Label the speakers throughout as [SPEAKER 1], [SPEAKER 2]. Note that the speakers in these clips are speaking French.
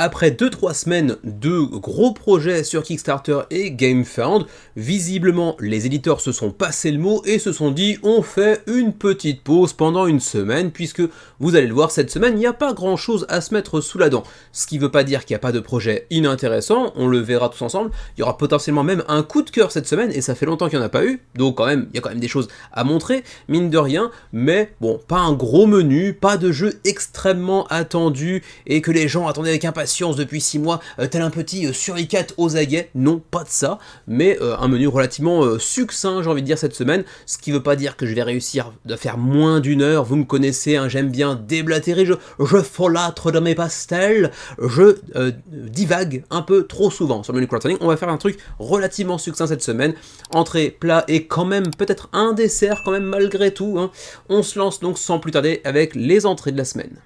[SPEAKER 1] Après 2-3 semaines de gros projets sur Kickstarter et GameFound, visiblement les éditeurs se sont passé le mot et se sont dit on fait une petite pause pendant une semaine, puisque vous allez le voir, cette semaine il n'y a pas grand chose à se mettre sous la dent. Ce qui ne veut pas dire qu'il n'y a pas de projet inintéressant, on le verra tous ensemble, il y aura potentiellement même un coup de cœur cette semaine, et ça fait longtemps qu'il n'y en a pas eu, donc quand même, il y a quand même des choses à montrer, mine de rien, mais bon, pas un gros menu, pas de jeu extrêmement attendu, et que les gens attendaient avec impatience depuis 6 mois, tel un petit suricate aux aguets, non, pas de ça, mais un menu relativement succinct, j'ai envie de dire, cette semaine, ce qui veut pas dire que je vais réussir à faire moins d'une heure, vous me connaissez, hein, j'aime bien déblatérer, je folâtre dans mes pastels, je divague un peu trop souvent sur le menu crowdfunding. On va faire un truc relativement succinct cette semaine, entrée, plat et quand même peut-être un dessert quand même malgré tout, hein. On se lance donc sans plus tarder avec les entrées de la semaine.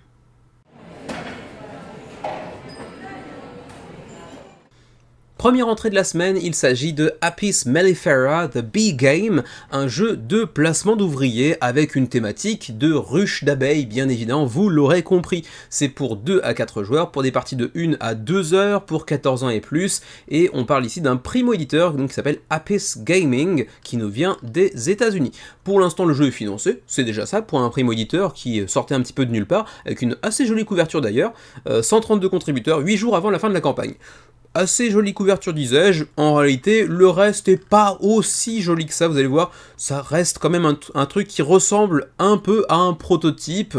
[SPEAKER 1] Première entrée de la semaine, il s'agit de Apis Mellifera The Bee Game, un jeu de placement d'ouvriers avec une thématique de ruche d'abeilles, bien évidemment, vous l'aurez compris. C'est pour 2 à 4 joueurs, pour des parties de 1 à 2 heures, pour 14 ans et plus, et on parle ici d'un primo-éditeur qui s'appelle Apis Gaming, qui nous vient des États-Unis. Pour l'instant, le jeu est financé, c'est déjà ça, pour un primo-éditeur qui sortait un petit peu de nulle part, avec une assez jolie couverture d'ailleurs, 132 contributeurs, 8 jours avant la fin de la campagne. Assez jolie couverture, disais-je, en réalité le reste est pas aussi joli que ça, vous allez voir, ça reste quand même un truc qui ressemble un peu à un prototype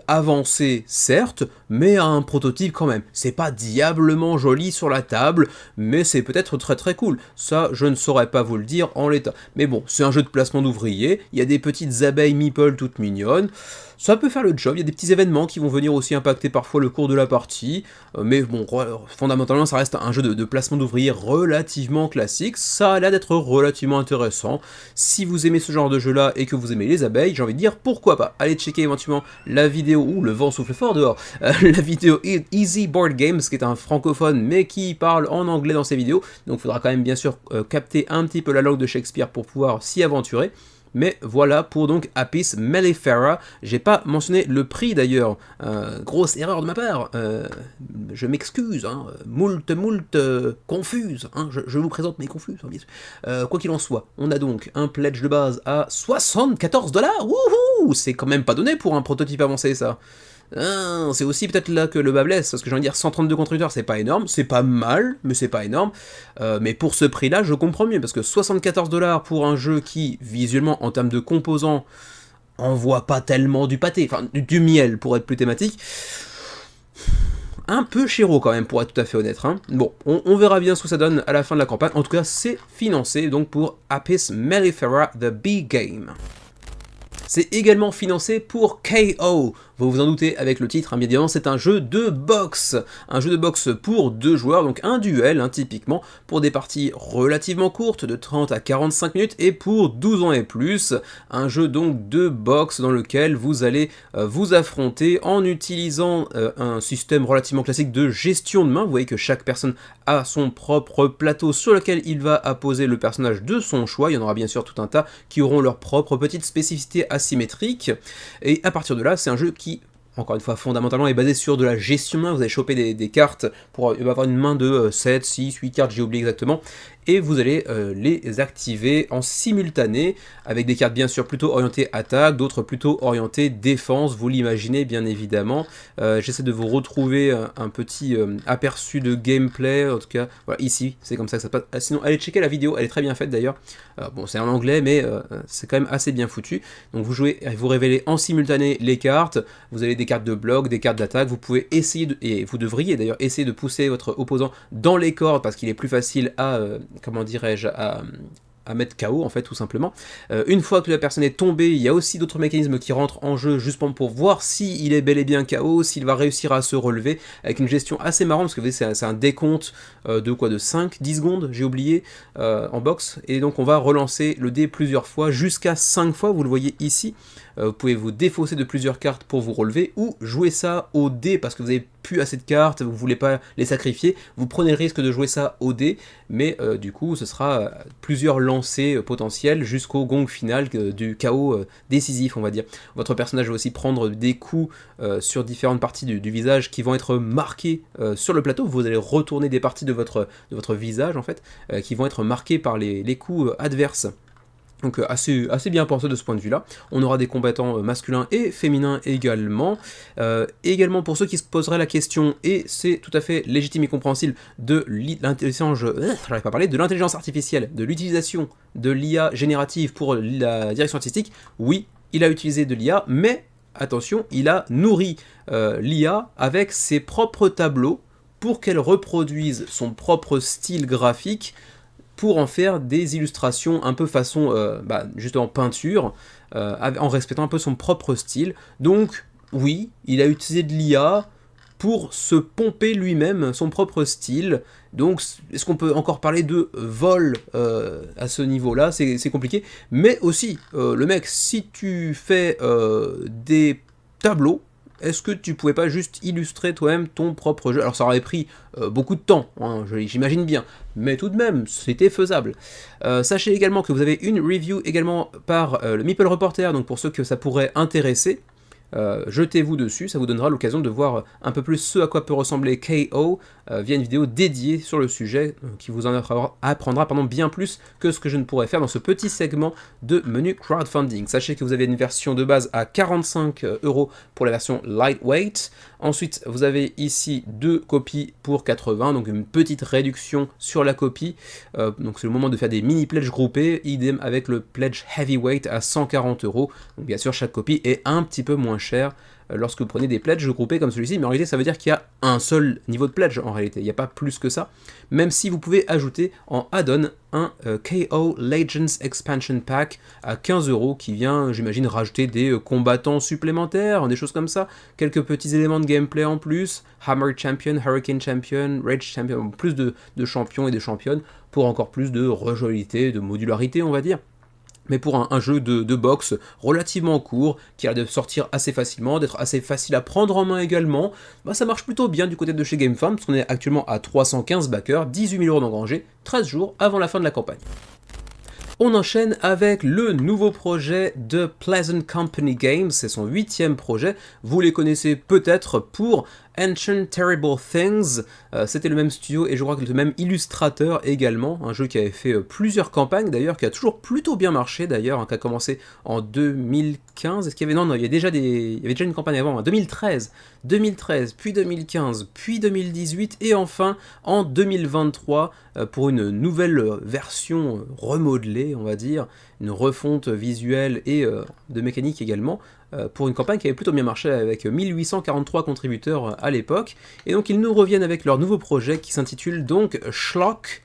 [SPEAKER 1] avancé certes, mais à un prototype quand même. C'est pas diablement joli sur la table, mais c'est peut-être très très cool, ça je ne saurais pas vous le dire en l'état. Mais bon, c'est un jeu de placement d'ouvriers, il y a des petites abeilles meeple toutes mignonnes, ça peut faire le job, il y a des petits événements qui vont venir aussi impacter parfois le cours de la partie, mais bon, fondamentalement ça reste un jeu de placement d'ouvriers relativement classique, ça a l'air d'être relativement intéressant. Si vous aimez ce genre de jeu là et que vous aimez les abeilles, j'ai envie de dire pourquoi pas. Allez checker éventuellement la vidéo, le vent souffle fort dehors, la vidéo Easy Board Games, qui est un francophone mais qui parle en anglais dans ses vidéos, donc il faudra quand même bien sûr capter un petit peu la langue de Shakespeare pour pouvoir s'y aventurer. Mais voilà pour donc Apis Mellifera. J'ai pas mentionné le prix d'ailleurs, grosse erreur de ma part, je m'excuse, hein, moult confuse, hein, je vous présente mes confuses, bien sûr. Quoi qu'il en soit, on a donc un pledge de base à 74$, wouhou, c'est quand même pas donné pour un prototype avancé ça. C'est aussi peut-être là que le bas blesse, parce que j'ai envie de dire 132 contributeurs, c'est pas énorme, c'est pas mal, mais c'est pas énorme, mais pour ce prix-là, je comprends mieux, parce que 74$ pour un jeu qui, visuellement, en termes de composants, envoie pas tellement du pâté, enfin, du miel, pour être plus thématique, un peu chéro quand même, pour être tout à fait honnête, hein. Bon, on verra bien ce que ça donne à la fin de la campagne, en tout cas, c'est financé, donc pour Apis Mellifera The Bee Game. C'est également financé pour KO, vous vous en doutez avec le titre, hein, bien évidemment, c'est un jeu de boxe pour 2 joueurs, donc un duel, hein, typiquement, pour des parties relativement courtes, de 30 à 45 minutes, et pour 12 ans et plus, un jeu donc de boxe dans lequel vous allez vous affronter en utilisant un système relativement classique de gestion de main. Vous voyez que chaque personne a son propre plateau sur lequel il va apposer le personnage de son choix, il y en aura bien sûr tout un tas qui auront leur propre petite spécificité asymétrique, et à partir de là, c'est un jeu qui, encore une fois, fondamentalement est basé sur de la gestion de main. Vous allez choper des cartes pour avoir une main de 7, 6, 8 cartes, j'ai oublié exactement, et vous allez les activer en simultané, avec des cartes bien sûr plutôt orientées attaque, d'autres plutôt orientées défense, vous l'imaginez bien évidemment. J'essaie de vous retrouver un petit aperçu de gameplay, en tout cas, voilà, ici, c'est comme ça que ça passe. Sinon, allez checker la vidéo, elle est très bien faite d'ailleurs. Bon, c'est en anglais, mais c'est quand même assez bien foutu. Donc vous révélez en simultané les cartes, vous avez des cartes de bloc, des cartes d'attaque, vous pouvez essayer, et vous devriez d'ailleurs essayer de pousser votre opposant dans les cordes, parce qu'il est plus facile à... comment dirais-je, à mettre KO en fait tout simplement. Une fois que la personne est tombée, il y a aussi d'autres mécanismes qui rentrent en jeu justement pour voir s'il est bel et bien KO, s'il va réussir à se relever, avec une gestion assez marrante, parce que vous voyez c'est un décompte de 5, 10 secondes, j'ai oublié, en boxe, et donc on va relancer le dé plusieurs fois, jusqu'à 5 fois, vous le voyez ici. vous pouvez vous défausser de plusieurs cartes pour vous relever, ou jouer ça au dé parce que vous avez plus assez de cartes, vous voulez pas les sacrifier, vous prenez le risque de jouer ça au dé, mais du coup ce sera plusieurs lancers potentiels jusqu'au gong final du chaos décisif, on va dire. Votre personnage va aussi prendre des coups sur différentes parties du visage qui vont être marqués sur le plateau, vous allez retourner des parties de votre visage en fait, qui vont être marqués par les coups adverses. Donc assez bien pensé de ce point de vue-là. On aura des combattants masculins et féminins également. Également pour ceux qui se poseraient la question, et c'est tout à fait légitime et compréhensible, de l'intelligence artificielle, de l'utilisation de l'IA générative pour la direction artistique, oui, il a utilisé de l'IA, mais attention, il a nourri l'IA avec ses propres tableaux pour qu'elle reproduise son propre style graphique, pour en faire des illustrations un peu façon justement peinture, en respectant un peu son propre style. Donc oui, il a utilisé de l'IA pour se pomper lui-même son propre style. Donc est-ce qu'on peut encore parler de vol à ce niveau-là? C'est compliqué. Mais aussi, le mec, si tu fais des tableaux, est-ce que tu pouvais pas juste illustrer toi-même ton propre jeu? Alors ça aurait pris beaucoup de temps, hein, j'imagine bien, mais tout de même, c'était faisable. Sachez également que vous avez une review également par le Meeple Reporter, donc pour ceux que ça pourrait intéresser, jetez-vous dessus, ça vous donnera l'occasion de voir un peu plus ce à quoi peut ressembler KO via une vidéo dédiée sur le sujet qui vous en apprendra bien plus que ce que je ne pourrais faire dans ce petit segment de menu crowdfunding. Sachez que vous avez une version de base à 45 € pour la version lightweight. Ensuite, vous avez ici 2 copies pour 80, donc une petite réduction sur la copie. Donc c'est le moment de faire des mini pledges groupés, idem avec le pledge heavyweight à 140 €. Donc bien sûr, chaque copie est un petit peu moins chère lorsque vous prenez des pledges groupés comme celui-ci, mais en réalité ça veut dire qu'il y a un seul niveau de pledge en réalité, il n'y a pas plus que ça, même si vous pouvez ajouter en add-on un KO Legends Expansion Pack à 15 € qui vient, j'imagine, rajouter des combattants supplémentaires, des choses comme ça, quelques petits éléments de gameplay en plus, Hammer Champion, Hurricane Champion, Rage Champion, plus de champions et de championnes pour encore plus de rejouabilité, de modularité on va dire. Mais pour un jeu de boxe relativement court, qui a de sortir assez facilement, d'être assez facile à prendre en main également, ça marche plutôt bien du côté de chez GameFound, parce qu'on est actuellement à 315 backers, 18 000 € d'engrangés, 13 jours avant la fin de la campagne. On enchaîne avec le nouveau projet de Pleasant Company Games, c'est son 8e projet, vous les connaissez peut-être pour Ancient Terrible Things, c'était le même studio et je crois que le même illustrateur également, un jeu qui avait fait plusieurs campagnes d'ailleurs, qui a toujours plutôt bien marché d'ailleurs, hein, qui a commencé en 2015, est-ce qu'il y avait, non, il y avait déjà une campagne avant, hein, 2013, puis 2015, puis 2018 et enfin en 2023 pour une nouvelle version remodelée, on va dire, une refonte visuelle et de mécanique également, pour une campagne qui avait plutôt bien marché avec 1843 contributeurs à l'époque. Et donc ils nous reviennent avec leur nouveau projet qui s'intitule donc Schlock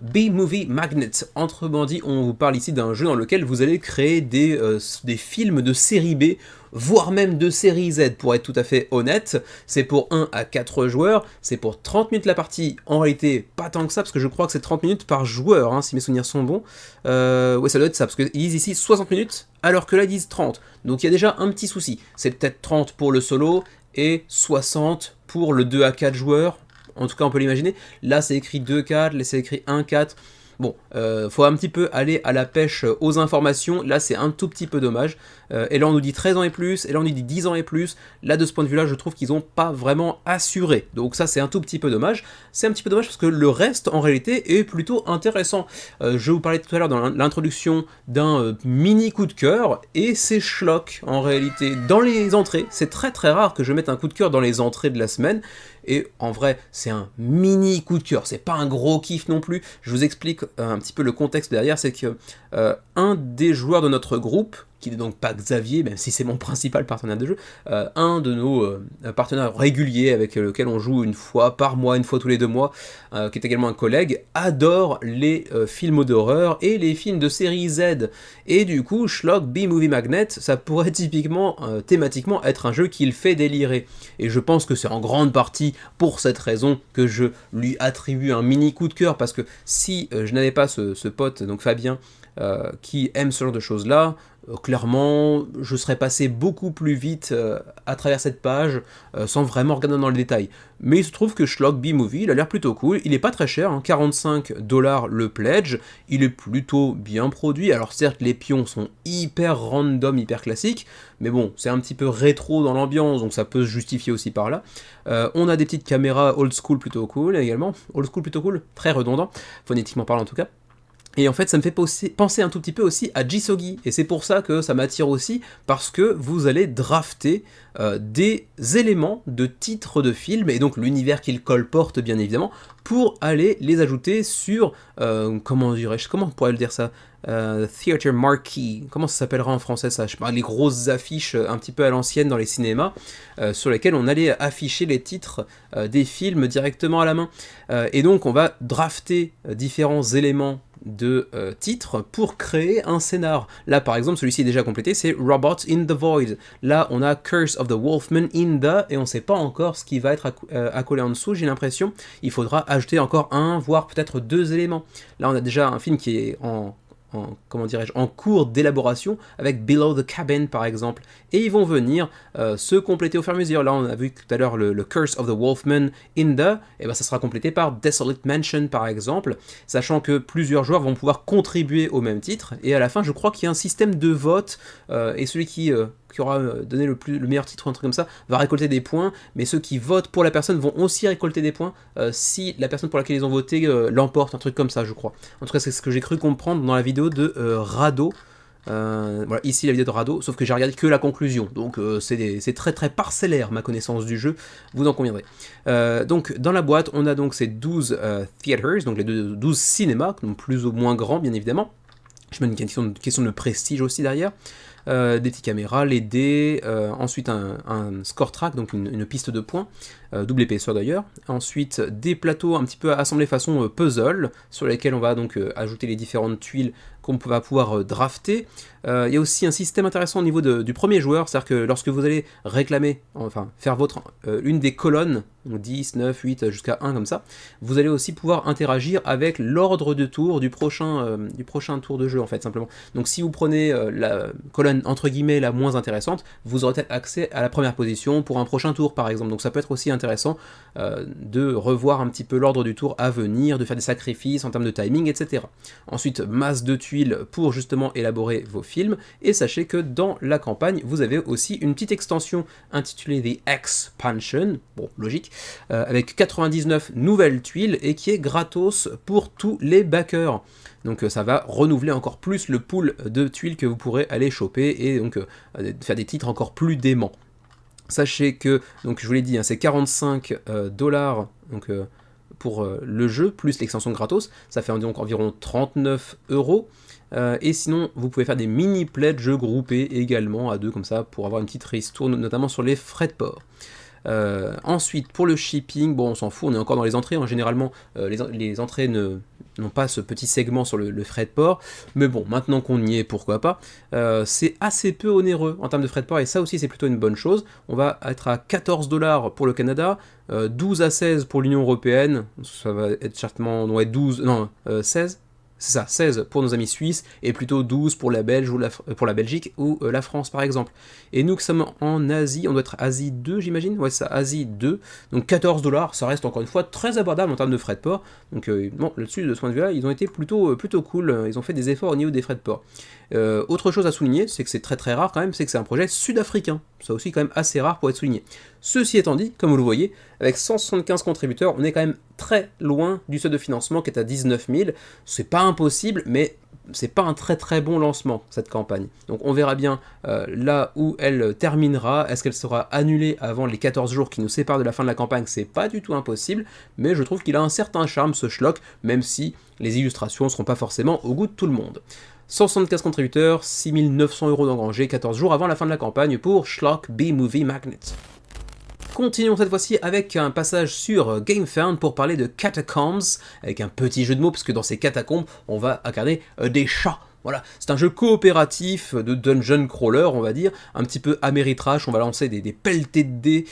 [SPEAKER 1] B-Movie Magnet. Autrement dit, on vous parle ici d'un jeu dans lequel vous allez créer des films de série B, voire même de série Z, pour être tout à fait honnête. C'est pour 1 à 4 joueurs, c'est pour 30 minutes la partie, en réalité pas tant que ça, parce que je crois que c'est 30 minutes par joueur, hein, si mes souvenirs sont bons. Ouais, ça doit être ça, parce qu'ils disent ici 60 minutes, alors que là ils disent 30. Donc il y a déjà un petit souci, c'est peut-être 30 pour le solo, et 60 pour le 2 à 4 joueurs, en tout cas on peut l'imaginer. Là c'est écrit 2-4, là c'est écrit 1-4. Bon, faut un petit peu aller à la pêche aux informations, là c'est un tout petit peu dommage. Et là on nous dit 13 ans et plus, et là on nous dit 10 ans et plus. Là de ce point de vue là je trouve qu'ils n'ont pas vraiment assuré. Donc ça c'est un tout petit peu dommage. C'est un petit peu dommage parce que le reste en réalité est plutôt intéressant. Je vous parlais tout à l'heure dans l'introduction d'un mini coup de cœur, et c'est Schlock en réalité. Dans les entrées, c'est très très rare que je mette un coup de cœur dans les entrées de la semaine. Et en vrai, c'est un mini coup de cœur, c'est pas un gros kiff non plus. Je vous explique un petit peu le contexte derrière, c'est que un des joueurs de notre groupe, qui n'est donc pas Xavier, même si c'est mon principal partenaire de jeu, un de nos partenaires réguliers avec lequel on joue une fois par mois, une fois tous les 2 mois, qui est également un collègue, adore les films d'horreur et les films de série Z. Et du coup, Schlock B-Movie Magnet, ça pourrait typiquement, thématiquement, être un jeu qui le fait délirer. Et je pense que c'est en grande partie pour cette raison que je lui attribue un mini coup de cœur, parce que si je n'avais pas ce pote, donc Fabien, qui aiment ce genre de choses-là, clairement, je serais passé beaucoup plus vite à travers cette page, sans vraiment regarder dans le détail. Mais il se trouve que Schlock B-Movie, il a l'air plutôt cool, il est pas très cher, hein, 45$ le pledge, il est plutôt bien produit, alors certes les pions sont hyper random, hyper classiques, mais bon, c'est un petit peu rétro dans l'ambiance, donc ça peut se justifier aussi par là. On a des petites caméras old school plutôt cool également, old school plutôt cool, très redondant, phonétiquement parlant en tout cas. Et en fait, ça me fait penser un tout petit peu aussi à Jisogi, et c'est pour ça que ça m'attire aussi, parce que vous allez drafter des éléments de titres de films, et donc l'univers qu'ils colportent bien évidemment, pour aller les ajouter sur, comment dirais-je, comment on pourrait le dire ça, Theater Marquee, comment ça s'appellera en français ça, je sais pas, les grosses affiches un petit peu à l'ancienne dans les cinémas, sur lesquelles on allait afficher les titres des films directement à la main. Et donc on va drafter différents éléments de titres pour créer un scénar. Là par exemple celui-ci est déjà complété, c'est Robot in the Void. Là on a Curse of the Wolfman in the, et on sait pas encore ce qui va être accolé en dessous, j'ai l'impression. Il faudra ajouter encore un, voire peut-être deux éléments. Là on a déjà un film qui est comment dirais-je, en cours d'élaboration, avec Below the Cabin par exemple, et ils vont venir se compléter au fur et à mesure. Là on a vu tout à l'heure le Curse of the Wolfman in the, et ben ça sera complété par Desolate Mansion par exemple, sachant que plusieurs joueurs vont pouvoir contribuer au même titre, et à la fin je crois qu'il y a un système de vote, et celui qui aura donné le meilleur titre ou un truc comme ça, va récolter des points, mais ceux qui votent pour la personne vont aussi récolter des points si la personne pour laquelle ils ont voté l'emporte, un truc comme ça je crois. En tout cas c'est ce que j'ai cru comprendre dans la vidéo de Rado. Voilà, ici la vidéo de Rado, sauf que j'ai regardé que la conclusion, donc c'est très très parcellaire ma connaissance du jeu, vous en conviendrez. Donc dans la boîte on a donc ces 12 theaters, donc les 12 cinémas, donc plus ou moins grands bien évidemment. Je mets une question de prestige aussi derrière. Des petites caméras, les dés, ensuite un score track, donc une piste de points, double épaisseur d'ailleurs, ensuite des plateaux un petit peu assemblés façon puzzle, sur lesquels on va donc ajouter les différentes tuiles qu'on va pouvoir drafter. Il y a aussi un système intéressant au niveau du premier joueur, c'est-à-dire que lorsque vous allez réclamer, enfin faire votre une des colonnes, donc 10, 9, 8, jusqu'à 1 comme ça, vous allez aussi pouvoir interagir avec l'ordre de tour du prochain tour de jeu en fait, simplement. Donc si vous prenez la colonne entre guillemets la moins intéressante, vous aurez peut-être accès à la première position pour un prochain tour par exemple, donc ça peut être aussi intéressant de revoir un petit peu l'ordre du tour à venir, de faire des sacrifices en termes de timing, etc. Ensuite, masse de tuiles pour justement élaborer vos films, et sachez que dans la campagne, vous avez aussi une petite extension intitulée The Expansion, bon, logique, avec 99 nouvelles tuiles, et qui est gratos pour tous les backers. Donc ça va renouveler encore plus le pool de tuiles que vous pourrez aller choper, et donc faire des titres encore plus déments. Sachez que, donc je vous l'ai dit, hein, c'est 45 $, donc pour le jeu, plus l'extension gratos, ça fait donc environ 39 €. Et sinon, vous pouvez faire des mini pledges groupés également à deux, comme ça, pour avoir une petite ristourne, notamment sur les frais de port. Ensuite, pour le shipping, bon, on s'en fout, on est encore dans les entrées, hein, généralement, les entrées n'ont pas ce petit segment sur le frais de port, mais bon, maintenant qu'on y est, pourquoi pas. C'est assez peu onéreux en termes de frais de port, et ça aussi c'est plutôt une bonne chose. On va être à 14 $ pour le Canada, 12 à 16 pour l'Union Européenne, ça va être certainement, on va être 12, non, 16. C'est ça, 16 pour nos amis suisses, et plutôt 12 pour la Belgique ou la France par exemple. Et nous qui sommes en Asie, on doit être Asie 2 j'imagine, ouais c'est ça, Asie 2, donc 14 $, ça reste encore une fois très abordable en termes de frais de port, donc bon, là-dessus, de ce point de vue-là, ils ont été plutôt cool, ils ont fait des efforts au niveau des frais de port. Autre chose à souligner, c'est que c'est très très rare quand même, c'est que c'est un projet sud-africain, ça aussi quand même assez rare pour être souligné. Ceci étant dit, comme vous le voyez, avec 175 contributeurs, on est quand même très loin du seuil de financement qui est à 19 000, c'est pas impossible, mais c'est pas un très très bon lancement cette campagne. Donc on verra bien là où elle terminera, est-ce qu'elle sera annulée avant les 14 jours qui nous séparent de la fin de la campagne, c'est pas du tout impossible, mais je trouve qu'il a un certain charme ce Schlock, même si les illustrations ne seront pas forcément au goût de tout le monde. 175 contributeurs, 6 900 € d'engrangés, 14 jours avant la fin de la campagne pour Schlock B-Movie Magnet. Continuons cette fois-ci avec un passage sur GameFound pour parler de Catacombs, avec un petit jeu de mots, parce que dans ces catacombes, on va incarner des chats. Voilà, c'est un jeu coopératif de dungeon crawler, on va dire, un petit peu Ameritrash, on va lancer des pelletés de dés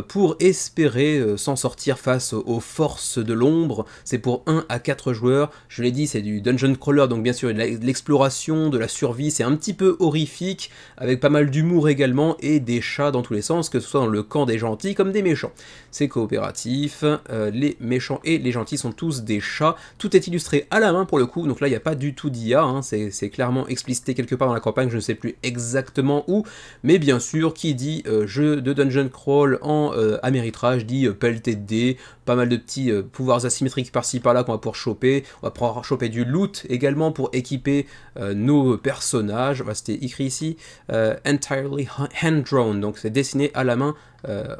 [SPEAKER 1] pour espérer s'en sortir face aux forces de l'ombre. C'est pour 1 à 4 joueurs, je l'ai dit, c'est du dungeon crawler, donc bien sûr de l'exploration, de la survie, c'est un petit peu horrifique, avec pas mal d'humour également, et des chats dans tous les sens, que ce soit dans le camp des gentils comme des méchants. C'est coopératif, les méchants et les gentils sont tous des chats, tout est illustré à la main pour le coup, donc là il n'y a pas du tout d'IA, hein, c'est clairement explicité quelque part dans la campagne, je ne sais plus exactement où, mais bien sûr, qui dit jeu de dungeon crawl en Ameritrash dit pelleté de dés, pas mal de petits pouvoirs asymétriques par-ci par-là qu'on va pouvoir choper, on va pouvoir choper du loot également pour équiper nos personnages, enfin, c'était écrit ici, entirely hand-drawn, donc c'est dessiné à la main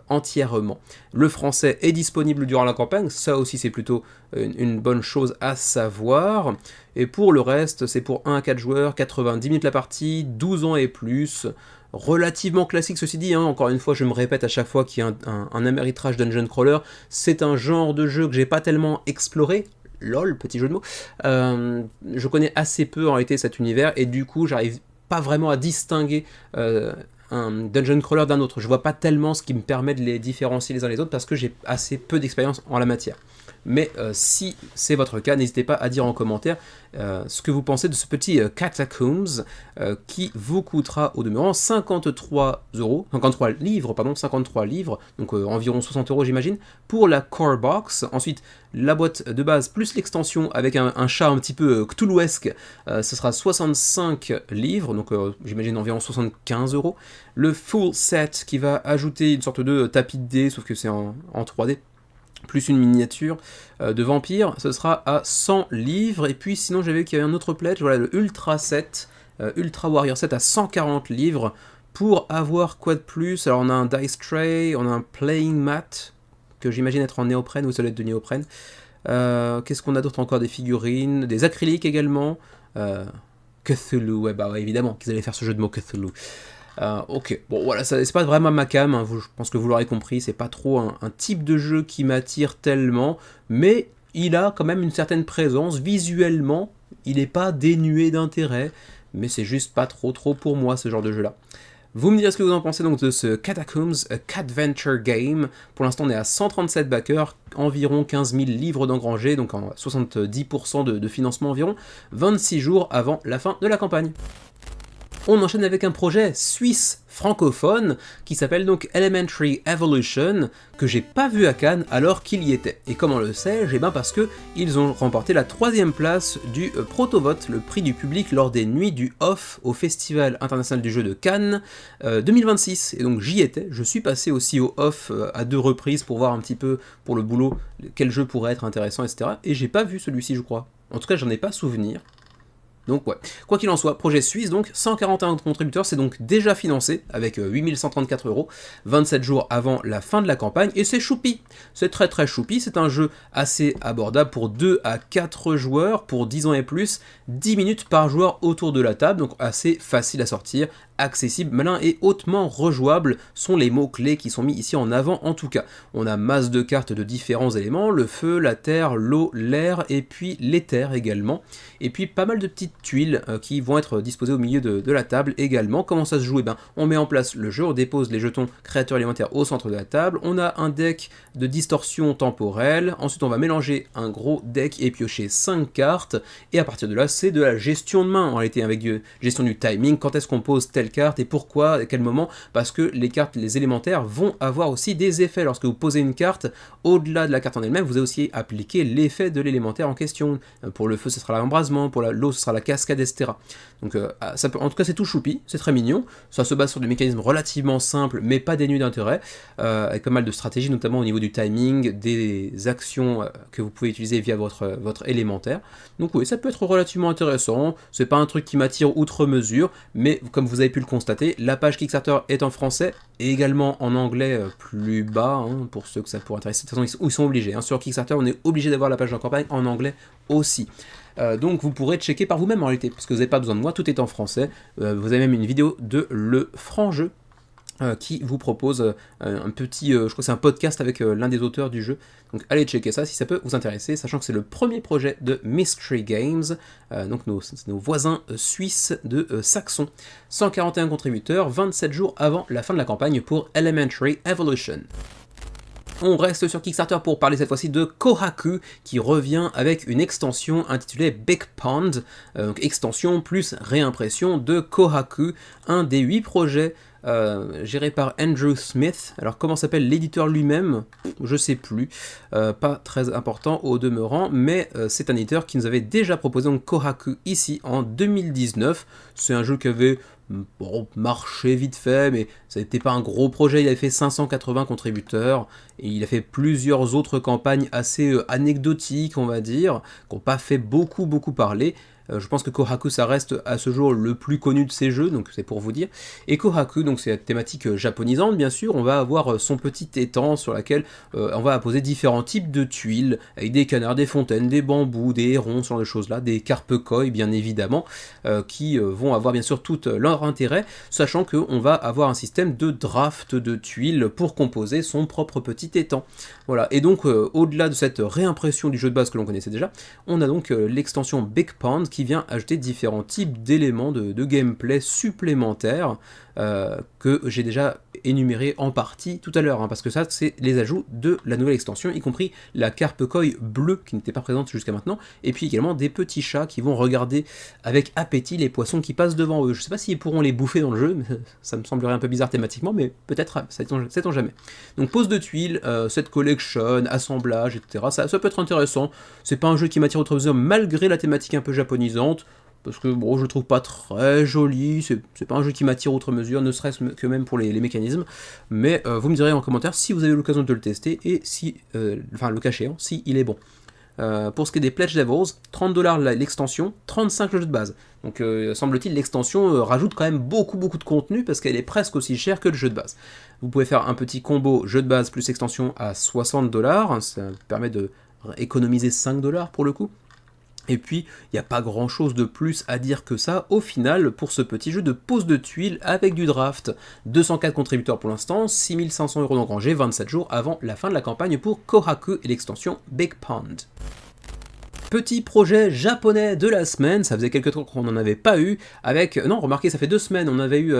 [SPEAKER 1] entièrement. Le français est disponible durant la campagne, ça aussi c'est plutôt une bonne chose à savoir, et pour le reste c'est pour 1 à 4 joueurs, 90 minutes la partie, 12 ans et plus, relativement classique ceci dit, hein. Encore une fois je me répète à chaque fois qu'il y a un Ameritrash Dungeon Crawler, c'est un genre de jeu que j'ai pas tellement exploré, lol, petit jeu de mots, je connais assez peu en réalité cet univers, et du coup j'arrive pas vraiment à distinguer un dungeon crawler d'un autre. Je vois pas tellement ce qui me permet de les différencier les uns les autres parce que j'ai assez peu d'expérience en la matière. Mais si c'est votre cas, n'hésitez pas à dire en commentaire ce que vous pensez de ce petit Catacombs qui vous coûtera au demeurant 53 livres, donc environ 60 euros j'imagine, pour la core box. Ensuite, la boîte de base plus l'extension avec un chat un petit peu cthulhuesque, ce sera 65 livres, donc j'imagine environ 75 euros. Le full set qui va ajouter une sorte de tapis de dés, sauf que c'est en 3D, plus une miniature de vampire, ce sera à 100 livres, et puis sinon j'avais vu qu'il y avait un autre pledge, voilà le Ultra Set, Ultra Warrior Set à 140 livres, pour avoir quoi de plus. Alors on a un Dice Tray, on a un Playing Mat, que j'imagine être en néoprène, ou ça doit être de néoprène, qu'est-ce qu'on a d'autre encore, des figurines, des acryliques également, Cthulhu, ouais bah ouais, évidemment qu'ils allaient faire ce jeu de mots Cthulhu. Ok, bon voilà, c'est pas vraiment ma cam, hein, je pense que vous l'aurez compris, c'est pas trop un type de jeu qui m'attire tellement, mais il a quand même une certaine présence, visuellement, il n'est pas dénué d'intérêt, mais c'est juste pas trop pour moi ce genre de jeu là. Vous me direz ce que vous en pensez donc de ce Catacombs, a Catventure Game. Pour l'instant on est à 137 backers, environ 15 000 livres d'engrangés, donc en 70% de financement environ, 26 jours avant la fin de la campagne. On enchaîne avec un projet suisse francophone qui s'appelle donc Elementary Evolution, que j'ai pas vu à Cannes alors qu'il y était. Et comment le sais-je? Eh bien parce que ils ont remporté la 3e place du Protovote, le prix du public lors des nuits du OFF au Festival international du jeu de Cannes 2026. Et donc j'y étais, je suis passé aussi au OFF à 2 reprises pour voir un petit peu pour le boulot quel jeu pourrait être intéressant, etc. Et j'ai pas vu celui-ci je crois. En tout cas j'en ai pas souvenir. Donc ouais, quoi qu'il en soit, projet suisse donc, 141 contributeurs, c'est donc déjà financé avec 8134 euros, 27 jours avant la fin de la campagne, et c'est choupi, c'est très choupi, c'est un jeu assez abordable pour 2 à 4 joueurs, pour 10 ans et plus, 10 minutes par joueur autour de la table, donc assez facile à sortir, accessible, malin et hautement rejouable sont les mots-clés qui sont mis ici en avant en tout cas. On a masse de cartes de différents éléments, le feu, la terre, l'eau, l'air et puis l'éther également. Et puis pas mal de petites tuiles qui vont être disposées au milieu de la table également. Comment ça se joue? Eh ben, on met en place le jeu, on dépose les jetons créateurs élémentaires au centre de la table, on a un deck de distorsion temporelle, ensuite on va mélanger un gros deck et piocher 5 cartes, et à partir de là c'est de la gestion de main en réalité, avec gestion du timing, quand est-ce qu'on pose telle carte et pourquoi, à quel moment, parce que les cartes, les élémentaires vont avoir aussi des effets. Lorsque vous posez une carte, au-delà de la carte en elle-même, vous avez aussi appliqué l'effet de l'élémentaire en question. Pour le feu, ce sera l'embrasement, pour l'eau, ce sera la cascade, etc. Donc, en tout cas, c'est tout choupi, c'est très mignon. Ça se base sur des mécanismes relativement simples, mais pas dénués d'intérêt, avec pas mal de stratégies, notamment au niveau du timing, des actions que vous pouvez utiliser via votre élémentaire. Donc oui, ça peut être relativement intéressant. C'est pas un truc qui m'attire outre mesure, mais comme vous avez pu le constater, la page Kickstarter est en français et également en anglais plus bas, hein, pour ceux que ça pourrait intéresser. De toute façon, ils sont obligés. Hein. Sur Kickstarter, on est obligé d'avoir la page de campagne en anglais aussi. Donc vous pourrez checker par vous-même en réalité, parce que vous n'avez pas besoin de moi, tout est en français. Vous avez même une vidéo de le franc jeu qui vous propose un petit, je crois que c'est un podcast avec l'un des auteurs du jeu. Donc allez checker ça si ça peut vous intéresser, sachant que c'est le premier projet de Mystery Games, donc nos voisins suisses de Saxon. 141 contributeurs, 27 jours avant la fin de la campagne pour Elementary Evolution. On reste sur Kickstarter pour parler cette fois-ci de Kohaku qui revient avec une extension intitulée Big Pond, donc extension plus réimpression de Kohaku, un des 8 projets géré par Andrew Smith. Alors comment s'appelle l'éditeur lui-même? Je sais plus, pas très important au demeurant, mais c'est un éditeur qui nous avait déjà proposé donc Kohaku ici en 2019. C'est un jeu qui avait marché vite fait, mais ça n'était pas un gros projet. Il avait fait 580 contributeurs et il a fait plusieurs autres campagnes assez anecdotiques, on va dire, qui n'ont pas fait beaucoup parler. Je pense que Kohaku, ça reste à ce jour le plus connu de ces jeux, donc c'est pour vous dire. Et Kohaku, donc c'est la thématique japonisante, bien sûr. On va avoir son petit étang sur lequel on va apposer différents types de tuiles, avec des canards, des fontaines, des bambous, des hérons, ce genre de choses-là, des carpe koi, bien évidemment, qui vont avoir bien sûr tout leur intérêt, sachant qu'on va avoir un système de draft de tuiles pour composer son propre petit étang. Voilà, et donc au-delà de cette réimpression du jeu de base que l'on connaissait déjà, on a donc l'extension Big Pond qui vient ajouter différents types d'éléments de gameplay supplémentaires que j'ai déjà énuméré en partie tout à l'heure, parce que ça c'est les ajouts de la nouvelle extension, y compris la carpe koi bleue qui n'était pas présente jusqu'à maintenant, et puis également des petits chats qui vont regarder avec appétit les poissons qui passent devant eux. Je sais pas s'ils pourront les bouffer dans le jeu, mais ça me semblerait un peu bizarre thématiquement, mais peut-être, sait-on jamais. Donc pose de tuiles, set collection, assemblage, etc. Ça peut être intéressant. C'est pas un jeu qui m'attire outre mesure malgré la thématique un peu japonisante, parce que bon, je le trouve pas très joli, c'est pas un jeu qui m'attire outre mesure, ne serait-ce que même pour les mécanismes, mais vous me direz en commentaire si vous avez l'occasion de le tester, et si, enfin le cas échéant, si il est bon. Pour ce qui est des Pledge Levels, 30$ l'extension, 35 le jeu de base. Donc semble-t-il l'extension rajoute quand même beaucoup de contenu parce qu'elle est presque aussi chère que le jeu de base. Vous pouvez faire un petit combo jeu de base plus extension à 60$, ça permet de économiser 5$ pour le coup. Et puis, il n'y a pas grand chose de plus à dire que ça, au final, pour ce petit jeu de pose de tuiles avec du draft. 204 contributeurs pour l'instant, 6500€ d'engrangés, 27 jours avant la fin de la campagne pour Kohaku et l'extension Big Pond. Petit projet japonais de la semaine, ça faisait quelques temps qu'on n'en avait pas eu, avec, non remarquez ça fait 2 semaines, on avait eu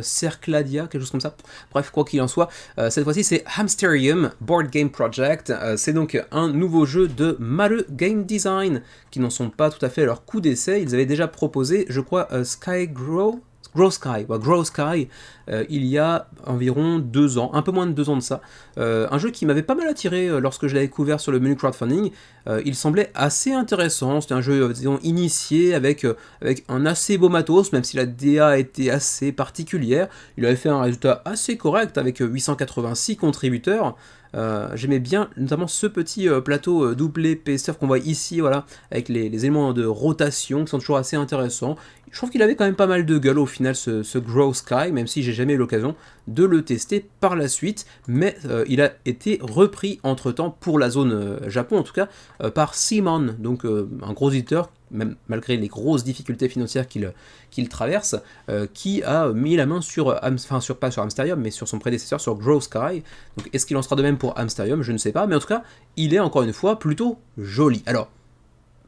[SPEAKER 1] Cercladia, quelque chose comme ça, bref quoi qu'il en soit, cette fois-ci c'est Hamsterium Board Game Project, c'est donc un nouveau jeu de Maru Game Design, qui n'en sont pas tout à fait à leur coup d'essai, ils avaient déjà proposé, je crois, Grow Sky, il y a environ 2 ans, un peu moins de 2 ans de ça, un jeu qui m'avait pas mal attiré lorsque je l'avais découvert sur le menu crowdfunding. Il semblait assez intéressant, c'était un jeu disons, initié avec un assez beau matos, même si la DA était assez particulière, il avait fait un résultat assez correct avec 886 contributeurs. J'aimais bien notamment ce petit plateau doublé PS qu'on voit ici, voilà, avec les éléments de rotation qui sont toujours assez intéressants. Je trouve qu'il avait quand même pas mal de gueule au final ce Grow Sky, même si j'ai jamais eu l'occasion de le tester par la suite, mais il a été repris entre temps pour la zone Japon en tout cas par Simon, donc un gros éditeur, même malgré les grosses difficultés financières qu'il traverse, qui a mis la main pas sur Hamsterium, mais sur son prédécesseur, sur Grow Sky. Donc est-ce qu'il en sera de même pour Hamsterium? Je ne sais pas, mais en tout cas, il est encore une fois plutôt joli. Alors,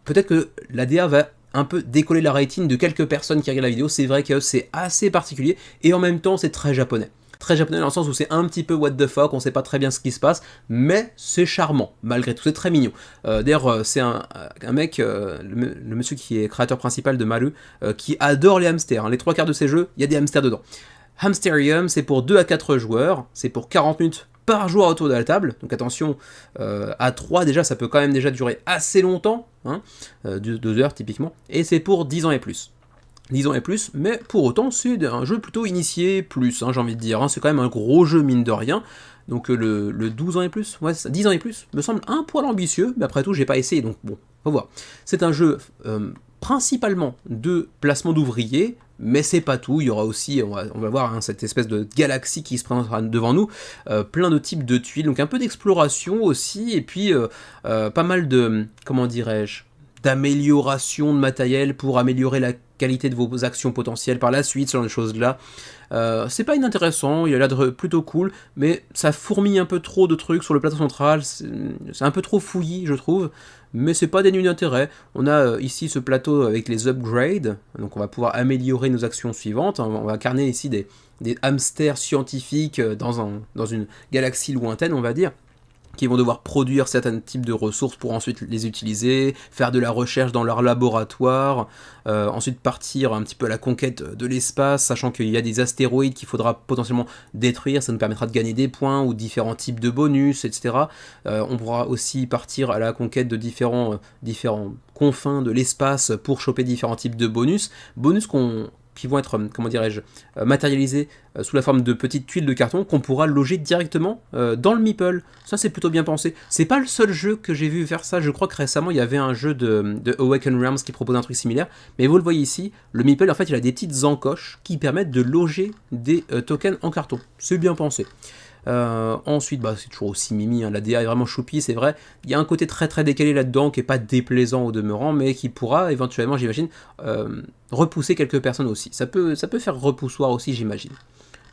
[SPEAKER 1] peut-être que la DA va un peu décoller la rétine de quelques personnes qui regardent la vidéo, c'est vrai que c'est assez particulier, et en même temps c'est très japonais. Très japonais dans le sens où c'est un petit peu what the fuck, on sait pas très bien ce qui se passe, mais c'est charmant, malgré tout, c'est très mignon. D'ailleurs, c'est un mec, le monsieur qui est créateur principal de Maru, qui adore les hamsters, hein. Les 3/4 de ses jeux, il y a des hamsters dedans. Hamsterium, c'est pour 2 à 4 joueurs, c'est pour 40 minutes par joueur autour de la table, donc attention, à 3 déjà, ça peut quand même déjà durer assez longtemps, hein, 2 heures typiquement, et c'est pour 10 ans et plus. 10 ans et plus, mais pour autant c'est un jeu plutôt initié plus, hein, j'ai envie de dire, hein, c'est quand même un gros jeu mine de rien, donc le 12 ans et plus, ouais, 10 ans et plus, me semble un poil ambitieux, mais après tout j'ai pas essayé, donc bon, faut voir. C'est un jeu principalement de placement d'ouvriers, mais c'est pas tout, il y aura aussi, on va voir hein, cette espèce de galaxie qui se présentera devant nous, plein de types de tuiles, donc un peu d'exploration aussi, et puis pas mal de, comment dirais-je, d'amélioration de matériel pour améliorer la qualité de vos actions potentielles par la suite, ce genre de choses-là. C'est pas inintéressant, il a l'air plutôt cool, mais ça fourmille un peu trop de trucs sur le plateau central, c'est un peu trop fouillis, je trouve, mais c'est pas dénué d'intérêt. On a ici ce plateau avec les upgrades, donc on va pouvoir améliorer nos actions suivantes, on va incarner ici des hamsters scientifiques dans une galaxie lointaine, on va dire, qui vont devoir produire certains types de ressources pour ensuite les utiliser, faire de la recherche dans leur laboratoire, ensuite partir un petit peu à la conquête de l'espace, sachant qu'il y a des astéroïdes qu'il faudra potentiellement détruire, ça nous permettra de gagner des points ou différents types de bonus, etc. On pourra aussi partir à la conquête de différents confins de l'espace pour choper différents types de bonus qui vont être, comment dirais-je, matérialisés sous la forme de petites tuiles de carton qu'on pourra loger directement dans le meeple. Ça, c'est plutôt bien pensé. C'est pas le seul jeu que j'ai vu faire ça. Je crois que récemment, il y avait un jeu de Awaken Realms qui proposait un truc similaire. Mais vous le voyez ici, le meeple, en fait, il a des petites encoches qui permettent de loger des tokens en carton. C'est bien pensé. Ensuite, c'est toujours aussi mimi, hein. La DA est vraiment choupi, c'est vrai. Il y a un côté très très décalé là-dedans qui est pas déplaisant au demeurant, mais qui pourra éventuellement, j'imagine, repousser quelques personnes aussi. Ça peut faire repoussoir aussi, j'imagine.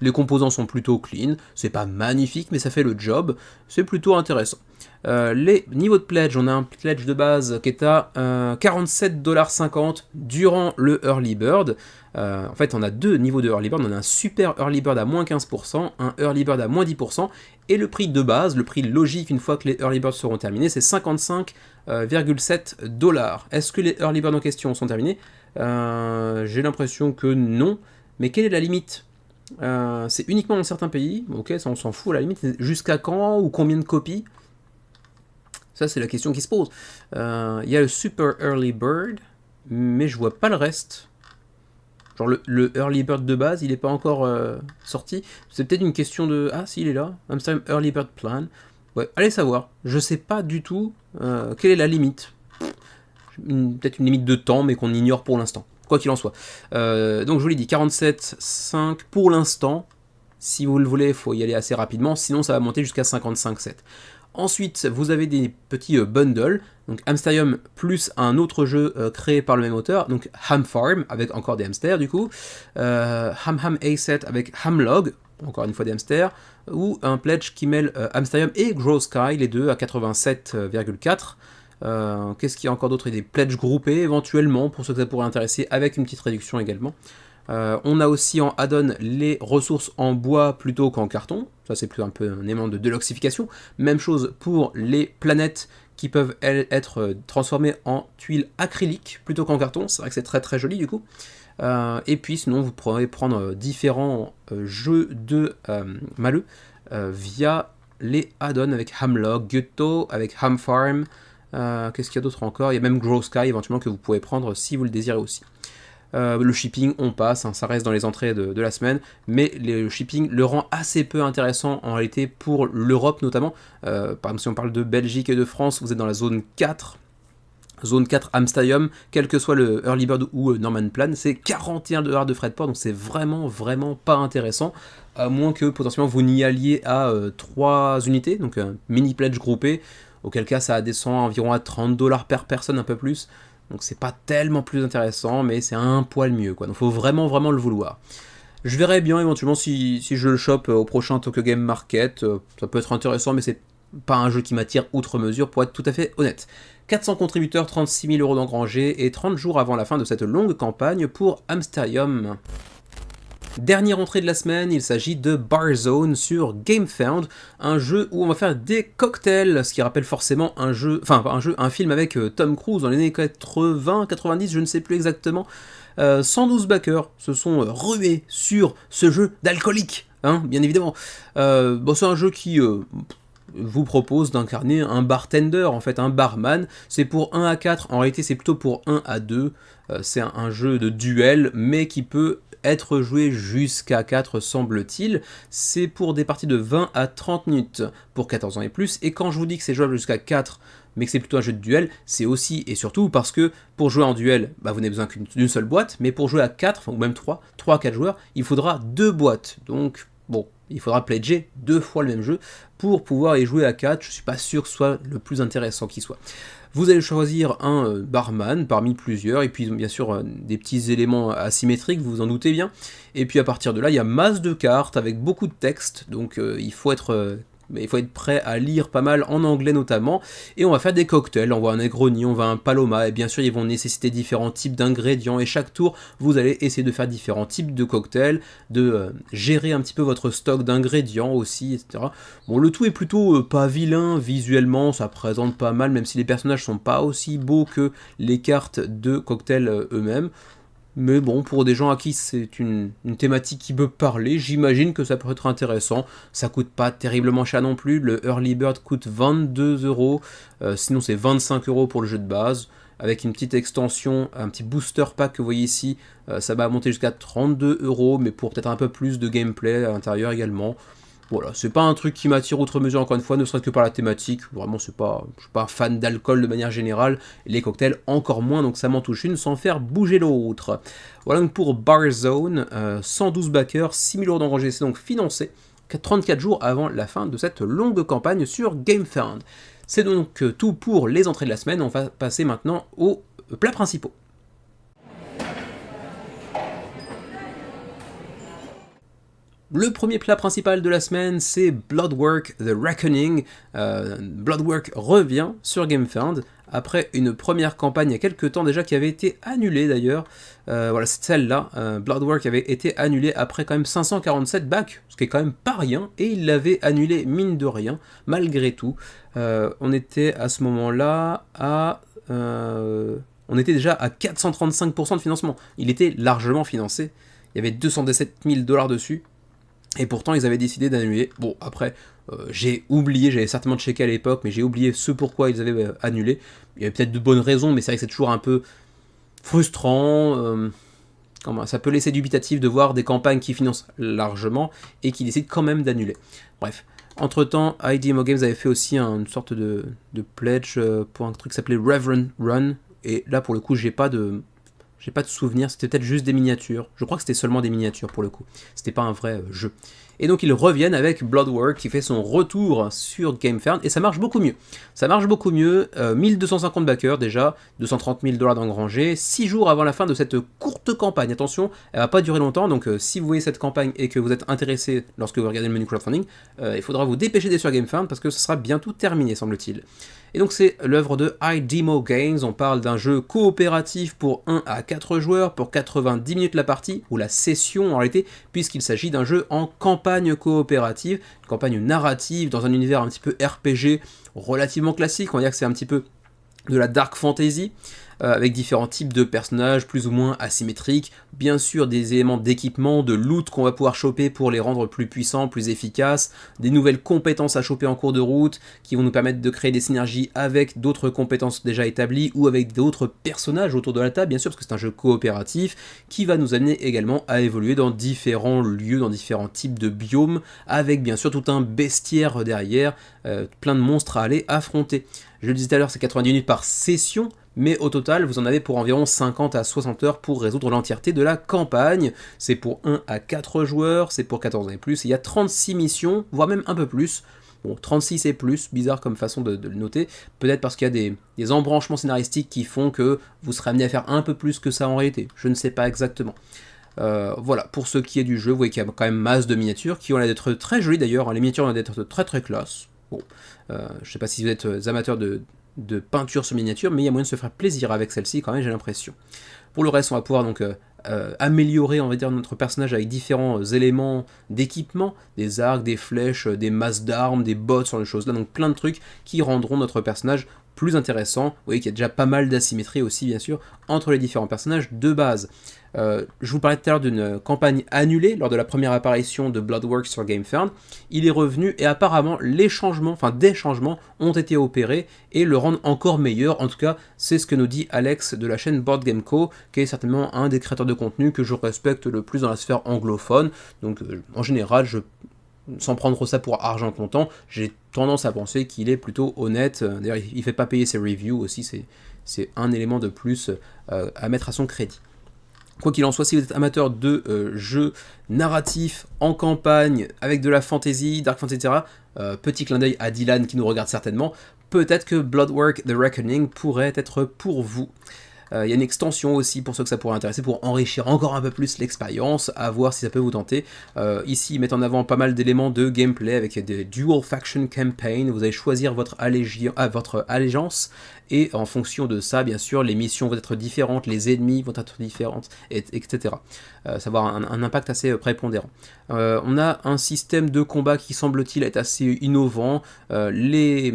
[SPEAKER 1] Les composants sont plutôt clean, c'est pas magnifique, mais ça fait le job, c'est plutôt intéressant. Les niveaux de pledge, on a un pledge de base qui est à 47,50$ durant le Early Bird. En fait, on a deux niveaux de Early Bird, on a un super Early Bird à moins 15%, un Early Bird à moins 10%, et le prix de base, le prix logique une fois que les Early Birds seront terminés, c'est 55,7$. Est-ce que les Early Birds en question sont terminés? J'ai l'impression que non, mais quelle est la limite? C'est uniquement dans certains pays, ok, ça on s'en fout à la limite, jusqu'à quand ou combien de copies? Ça c'est la question qui se pose. Il y a le Super Early Bird, mais je vois pas le reste. Genre le Early Bird de base, il n'est pas encore sorti. C'est peut-être une question de... Ah si, il est là. Amsterdam Early Bird Plan. Ouais, allez savoir. Je sais pas du tout quelle est la limite. Peut-être une limite de temps, mais qu'on ignore pour l'instant. Quoi qu'il en soit. Donc je vous l'ai dit, 47,5 pour l'instant. Si vous le voulez, il faut y aller assez rapidement, sinon ça va monter jusqu'à 55,7. Ensuite, vous avez des petits bundles, donc Hamsterium plus un autre jeu créé par le même auteur, donc Ham Farm, avec encore des hamsters du coup, Ham Ham A7 avec Hamlog, encore une fois des hamsters, ou un pledge qui mêle Hamsterium et Grow Sky, les deux à 87,4. Qu'est-ce qu'il y a encore d'autre? Il y a des pledges groupés éventuellement pour ceux que ça pourrait intéresser, avec une petite réduction également. On a aussi en add-on les ressources en bois plutôt qu'en carton, ça c'est plus un peu un élément de déloxification. Même chose pour les planètes qui peuvent être transformées en tuiles acryliques plutôt qu'en carton, c'est vrai que c'est très très joli du coup. Et puis sinon vous pourrez prendre différents jeux de maleux via les add-ons avec Hamlog, Gutto, avec Ham Farm. Qu'est-ce qu'il y a d'autre encore? Il y a même Grow Sky éventuellement que vous pouvez prendre si vous le désirez aussi. Le shipping, on passe, hein, ça reste dans les entrées de la semaine, mais le shipping le rend assez peu intéressant en réalité pour l'Europe notamment. Par exemple, si on parle de Belgique et de France, vous êtes dans la zone 4. Zone 4 Amsterdam, quel que soit le Early Bird ou Norman Plan, c'est 41$ de frais de port, donc c'est vraiment pas intéressant, à moins que potentiellement vous n'y alliez à 3 unités, donc un mini pledge groupé, auquel cas ça descend environ à 30$ per personne, un peu plus. Donc c'est pas tellement plus intéressant, mais c'est un poil mieux, quoi. Donc faut vraiment le vouloir. Je verrai bien éventuellement si je le chope au prochain Tokyo Game Market. Ça peut être intéressant, mais c'est pas un jeu qui m'attire outre mesure, pour être tout à fait honnête. 400 contributeurs, 36 000€ d'engrangés, et 30 jours avant la fin de cette longue campagne pour Hamsterium. Dernière entrée de la semaine, il s'agit de Barzone sur GameFound, un jeu où on va faire des cocktails, ce qui rappelle forcément un film avec Tom Cruise dans les années 80, 90, je ne sais plus exactement. 112 backers se sont rués sur ce jeu d'alcoolique, hein, bien évidemment. C'est un jeu qui vous propose d'incarner un bartender, en fait un barman. C'est pour 1 à 4, en réalité c'est plutôt pour 1 à 2. C'est un jeu de duel, mais qui peut être joué jusqu'à 4 semble-t-il. C'est pour des parties de 20 à 30 minutes pour 14 ans et plus, et quand je vous dis que c'est jouable jusqu'à 4, mais que c'est plutôt un jeu de duel, c'est aussi et surtout parce que pour jouer en duel, vous n'avez besoin d'une seule boîte, mais pour jouer à 4, ou même 3 à 4 joueurs, il faudra 2 boîtes, donc bon, il faudra pledger 2 fois le même jeu pour pouvoir y jouer à 4, je suis pas sûr que ce soit le plus intéressant qui soit. Vous allez choisir un barman parmi plusieurs, et puis bien sûr des petits éléments asymétriques, vous vous en doutez bien. Et puis à partir de là, il y a masse de cartes avec beaucoup de texte, donc il faut être prêt à lire pas mal en anglais notamment, et on va faire des cocktails, on voit un Negroni, on va un Paloma, et bien sûr ils vont nécessiter différents types d'ingrédients, et chaque tour vous allez essayer de faire différents types de cocktails, de gérer un petit peu votre stock d'ingrédients aussi, etc. Bon, le tout est plutôt pas vilain, visuellement ça présente pas mal, même si les personnages sont pas aussi beaux que les cartes de cocktails eux-mêmes. Mais bon, pour des gens à qui c'est une thématique qui peut parler, j'imagine que ça peut être intéressant. Ça coûte pas terriblement cher non plus. Le Early Bird coûte 22€, sinon c'est 25€ pour le jeu de base. Avec une petite extension, un petit booster pack que vous voyez ici, ça va monter jusqu'à 32€, mais pour peut-être un peu plus de gameplay à l'intérieur également. Voilà, c'est pas un truc qui m'attire outre mesure encore une fois, ne serait-ce que par la thématique. Vraiment, je suis pas fan d'alcool de manière générale, les cocktails encore moins, donc ça m'en touche une sans faire bouger l'autre. Voilà donc pour Barzone, 112 backers, 6000€ d'engrangés, c'est donc financé 34 jours avant la fin de cette longue campagne sur GameFound. C'est donc tout pour les entrées de la semaine, on va passer maintenant aux plats principaux. Le premier plat principal de la semaine, c'est Bloodwork The Reckoning. Bloodwork revient sur GameFound après une première campagne il y a quelques temps déjà qui avait été annulée d'ailleurs. Voilà, c'est celle-là. Bloodwork avait été annulée après quand même 547 backs, ce qui est quand même pas rien, et il l'avait annulé mine de rien, malgré tout. On était à ce moment-là à... on était déjà à 435% de financement. Il était largement financé. Il y avait 217 000$ dessus. Et pourtant, ils avaient décidé d'annuler. Bon, après, j'ai oublié, j'avais certainement checké à l'époque, mais j'ai oublié ce pourquoi ils avaient annulé. Il y avait peut-être de bonnes raisons, mais c'est vrai que c'est toujours un peu frustrant. Ça peut laisser dubitatif de voir des campagnes qui financent largement et qui décident quand même d'annuler. Bref. Entre-temps, IDMO Games avait fait aussi une sorte de pledge pour un truc qui s'appelait Reverend Run. Et là, pour le coup, j'ai pas de souvenir, c'était peut-être juste des miniatures. Je crois que c'était seulement des miniatures pour le coup. C'était pas un vrai jeu. Et donc ils reviennent avec Bloodwork qui fait son retour sur GameFound et ça marche beaucoup mieux. Ça marche beaucoup mieux, 1250 backers déjà, 230 000$ d'engrangés, 6 jours avant la fin de cette courte campagne. Attention, elle va pas durer longtemps, donc si vous voyez cette campagne et que vous êtes intéressé lorsque vous regardez le menu crowdfunding, il faudra vous dépêcher d'aller sur GameFound parce que ce sera bientôt terminé semble-t-il. Et donc c'est l'œuvre de IDMO Games, on parle d'un jeu coopératif pour 1 à 4 joueurs, pour 90 minutes la partie, ou la session en réalité, puisqu'il s'agit d'un jeu en campagne coopérative, une campagne narrative dans un univers un petit peu RPG relativement classique, on va dire que c'est un petit peu de la dark fantasy, avec différents types de personnages plus ou moins asymétriques, bien sûr des éléments d'équipement, de loot qu'on va pouvoir choper pour les rendre plus puissants, plus efficaces, des nouvelles compétences à choper en cours de route qui vont nous permettre de créer des synergies avec d'autres compétences déjà établies ou avec d'autres personnages autour de la table, bien sûr, parce que c'est un jeu coopératif qui va nous amener également à évoluer dans différents lieux, dans différents types de biomes, avec bien sûr tout un bestiaire derrière, plein de monstres à aller affronter. Je le disais tout à l'heure, c'est 90 minutes par session, mais au total, vous en avez pour environ 50 à 60 heures pour résoudre l'entièreté de la campagne. C'est pour 1 à 4 joueurs, c'est pour 14 ans et plus, il y a 36 missions, voire même un peu plus. Bon, 36 et plus, bizarre comme façon de le noter, peut-être parce qu'il y a des embranchements scénaristiques qui font que vous serez amené à faire un peu plus que ça en réalité, je ne sais pas exactement. Voilà, pour ce qui est du jeu, vous voyez qu'il y a quand même masse de miniatures, qui ont l'air d'être très jolies d'ailleurs, les miniatures ont l'air d'être très très classe. Bon, je sais pas si vous êtes amateurs de peinture sur miniature, mais il y a moyen de se faire plaisir avec celle-ci quand même, j'ai l'impression. Pour le reste, on va pouvoir donc améliorer, on va dire, notre personnage avec différents éléments d'équipement, des arcs, des flèches, des masses d'armes, des bottes, sur les choses là, donc plein de trucs qui rendront notre personnage plus intéressant. Vous voyez qu'il y a déjà pas mal d'asymétrie aussi, bien sûr, entre les différents personnages de base. Je vous parlais tout à l'heure d'une campagne annulée lors de la première apparition de Bloodwork sur GameFound. Il est revenu et apparemment des changements ont été opérés et le rendent encore meilleur. En tout cas, c'est ce que nous dit Alex de la chaîne Board Game Co, qui est certainement un des créateurs de contenu que je respecte le plus dans la sphère anglophone. Donc en général, sans prendre ça pour argent comptant, j'ai tendance à penser qu'il est plutôt honnête. D'ailleurs, il ne fait pas payer ses reviews aussi, c'est un élément de plus à mettre à son crédit. Quoi qu'il en soit, si vous êtes amateur de jeux narratifs en campagne, avec de la fantasy, dark fantasy, etc., petit clin d'œil à Dylan qui nous regarde certainement, peut-être que Bloodwork The Reckoning pourrait être pour vous. Il y a une extension aussi pour ceux que ça pourrait intéresser, pour enrichir encore un peu plus l'expérience, à voir si ça peut vous tenter. Ici, ils mettent en avant pas mal d'éléments de gameplay avec des Dual Faction Campaign. Vous allez choisir votre allégeance, et en fonction de ça, bien sûr, les missions vont être différentes, les ennemis vont être différentes, etc. Ça va avoir un impact assez prépondérant. On a un système de combat qui semble-t-il être assez innovant. Les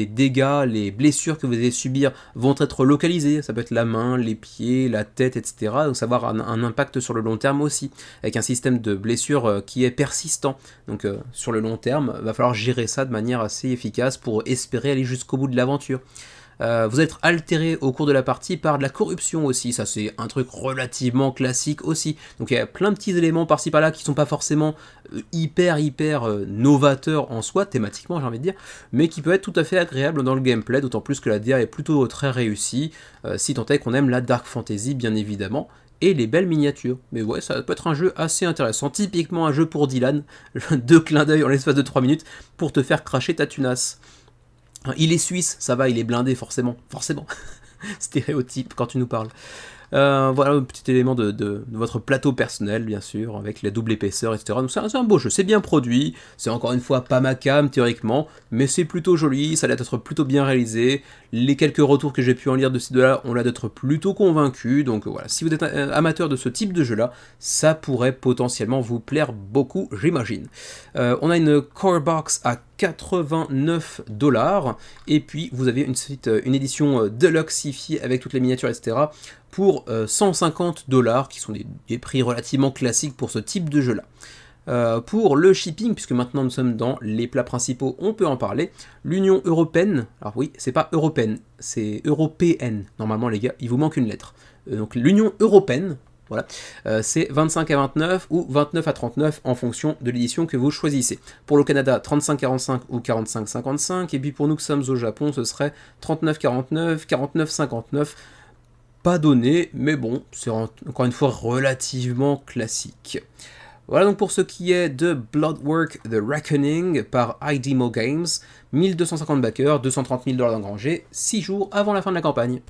[SPEAKER 1] dégâts, les blessures que vous allez subir vont être localisées. Ça peut être la main, les pieds, la tête, etc. Donc ça va avoir un impact sur le long terme aussi, avec un système de blessures qui est persistant. Donc sur le long terme, il va falloir gérer ça de manière assez efficace pour espérer aller jusqu'au bout de l'aventure. Vous allez être altéré au cours de la partie par de la corruption aussi, ça c'est un truc relativement classique aussi. Donc il y a plein de petits éléments par-ci par-là qui sont pas forcément hyper novateurs en soi, thématiquement j'ai envie de dire, mais qui peut être tout à fait agréable dans le gameplay, d'autant plus que la DA est plutôt très réussie, si tant est qu'on aime la Dark Fantasy bien évidemment, et les belles miniatures. Mais ouais, ça peut être un jeu assez intéressant, typiquement un jeu pour Dylan, 2 clins d'œil en l'espace de 3 minutes, pour te faire cracher ta tunasse. Il est suisse, ça va, il est blindé forcément. Stéréotype quand tu nous parles. Voilà un petit élément de votre plateau personnel, bien sûr, avec la double épaisseur, etc. Donc c'est un beau jeu, c'est bien produit, c'est encore une fois pas ma cam théoriquement, mais c'est plutôt joli, ça a l'air d'être plutôt bien réalisé. Les quelques retours que j'ai pu en lire de ci de là ont l'air d'être plutôt convaincus, donc voilà, si vous êtes amateur de ce type de jeu là, ça pourrait potentiellement vous plaire beaucoup, j'imagine. On a une core box à 89$, et puis vous avez une édition deluxeifiée avec toutes les miniatures, etc. pour 150$, qui sont des prix relativement classiques pour ce type de jeu-là. Pour le shipping, puisque maintenant nous sommes dans les plats principaux, on peut en parler. L'Union Européenne, alors oui, c'est pas européenne, c'est européenne. Normalement les gars, il vous manque une lettre. Donc l'Union Européenne, voilà, c'est 25 à 29 ou 29 à 39 en fonction de l'édition que vous choisissez. Pour le Canada, 35-45 ou 45-55, et puis pour nous que sommes au Japon, ce serait 39-49, 49-59, pas donné, mais bon, c'est encore une fois relativement classique. Voilà donc pour ce qui est de Bloodwork The Reckoning par IDEMO Games, 1250 backers, 230 000$ engrangés, 6 jours avant la fin de la campagne.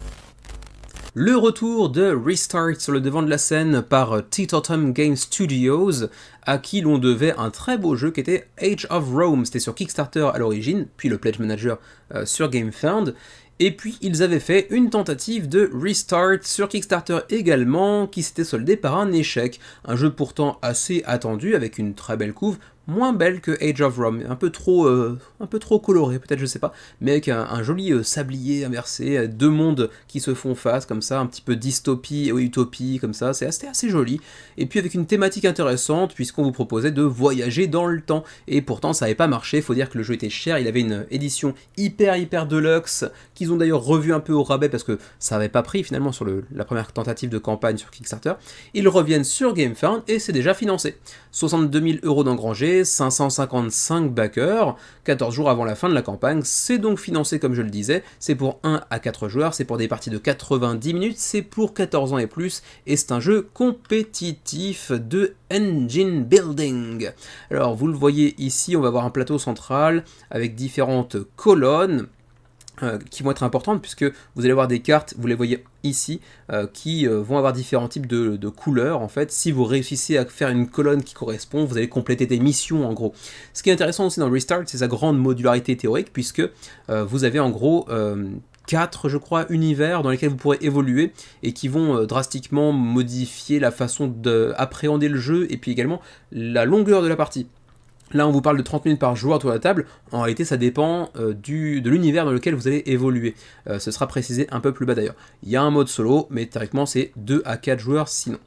[SPEAKER 1] Le retour de Restart sur le devant de la scène par Teetotum Game Studios, à qui l'on devait un très beau jeu qui était Age of Rome. C'était sur Kickstarter à l'origine, puis le Pledge Manager sur GameFound. Et puis ils avaient fait une tentative de Restart sur Kickstarter également, qui s'était soldée par un échec. Un jeu pourtant assez attendu, avec une très belle couve, moins belle que Age of Rome, un peu trop coloré peut-être, je sais pas, mais avec un joli sablier inversé, 2 mondes qui se font face comme ça, un petit peu dystopie et utopie comme ça, c'est assez joli, et puis avec une thématique intéressante puisqu'on vous proposait de voyager dans le temps, et pourtant ça n'avait pas marché, faut dire que le jeu était cher, il avait une édition hyper deluxe, qu'ils ont d'ailleurs revu un peu au rabais parce que ça n'avait pas pris finalement sur la première tentative de campagne sur Kickstarter. Ils reviennent sur GameFound et c'est déjà financé. 62 000€ d'engrangés, 555 backers, 14 jours avant la fin de la campagne, c'est donc financé comme je le disais, c'est pour 1 à 4 joueurs, c'est pour des parties de 90 minutes, c'est pour 14 ans et plus, et c'est un jeu compétitif de engine building. Alors vous le voyez ici, on va avoir un plateau central avec différentes colonnes, qui vont être importantes puisque vous allez avoir des cartes, vous les voyez ici, qui vont avoir différents types de couleurs en fait. Si vous réussissez à faire une colonne qui correspond, vous allez compléter des missions en gros. Ce qui est intéressant aussi dans Restart, c'est sa grande modularité théorique puisque vous avez en gros 4, je crois, univers dans lesquels vous pourrez évoluer et qui vont drastiquement modifier la façon d'appréhender le jeu et puis également la longueur de la partie. Là, on vous parle de 30 minutes par joueur autour de la table. En réalité, ça dépend de l'univers dans lequel vous allez évoluer. Ce sera précisé un peu plus bas d'ailleurs. Il y a un mode solo, mais théoriquement, c'est 2 à 4 joueurs sinon.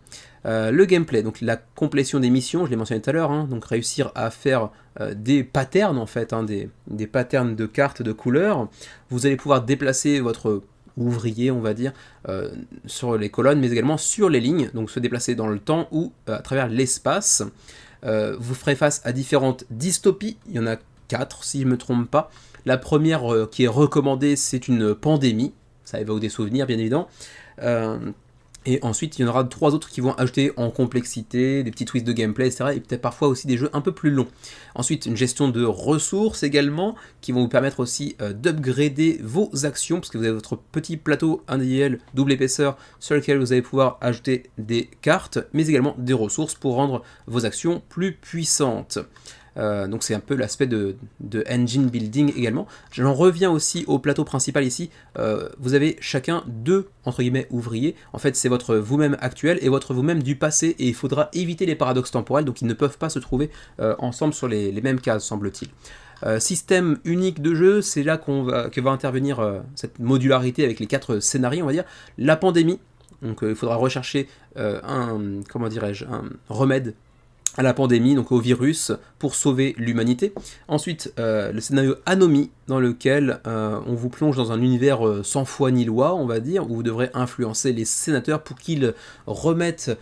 [SPEAKER 1] Le gameplay, donc la complétion des missions, je l'ai mentionné tout à l'heure, donc réussir à faire des patterns en fait, des patterns de cartes de couleurs. Vous allez pouvoir déplacer votre ouvrier, on va dire, sur les colonnes, mais également sur les lignes, donc se déplacer dans le temps ou à travers l'espace. Vous ferez face à différentes dystopies, il y en a 4 si je ne me trompe pas. La première qui est recommandée, c'est une pandémie, ça évoque des souvenirs bien évidemment. Et ensuite, il y en aura 3 autres qui vont ajouter en complexité, des petits twists de gameplay, etc. Et peut-être parfois aussi des jeux un peu plus longs. Ensuite, une gestion de ressources également, qui vont vous permettre aussi d'upgrader vos actions, parce que vous avez votre petit plateau individuel double épaisseur sur lequel vous allez pouvoir ajouter des cartes, mais également des ressources pour rendre vos actions plus puissantes. Donc c'est un peu l'aspect de engine building également. J'en reviens aussi au plateau principal ici. Vous avez chacun 2 entre guillemets ouvriers. En fait c'est votre vous-même actuel et votre vous-même du passé, et il faudra éviter les paradoxes temporels, donc ils ne peuvent pas se trouver ensemble sur les mêmes cases, semble-t-il. Système unique de jeu, c'est là que va intervenir cette modularité avec les 4 scénarios, on va dire. La pandémie, donc il faudra rechercher un remède à la pandémie, donc au virus, pour sauver l'humanité. Ensuite, le scénario Anomie, dans lequel on vous plonge dans un univers sans foi ni loi, on va dire, où vous devrez influencer les sénateurs pour qu'ils remettent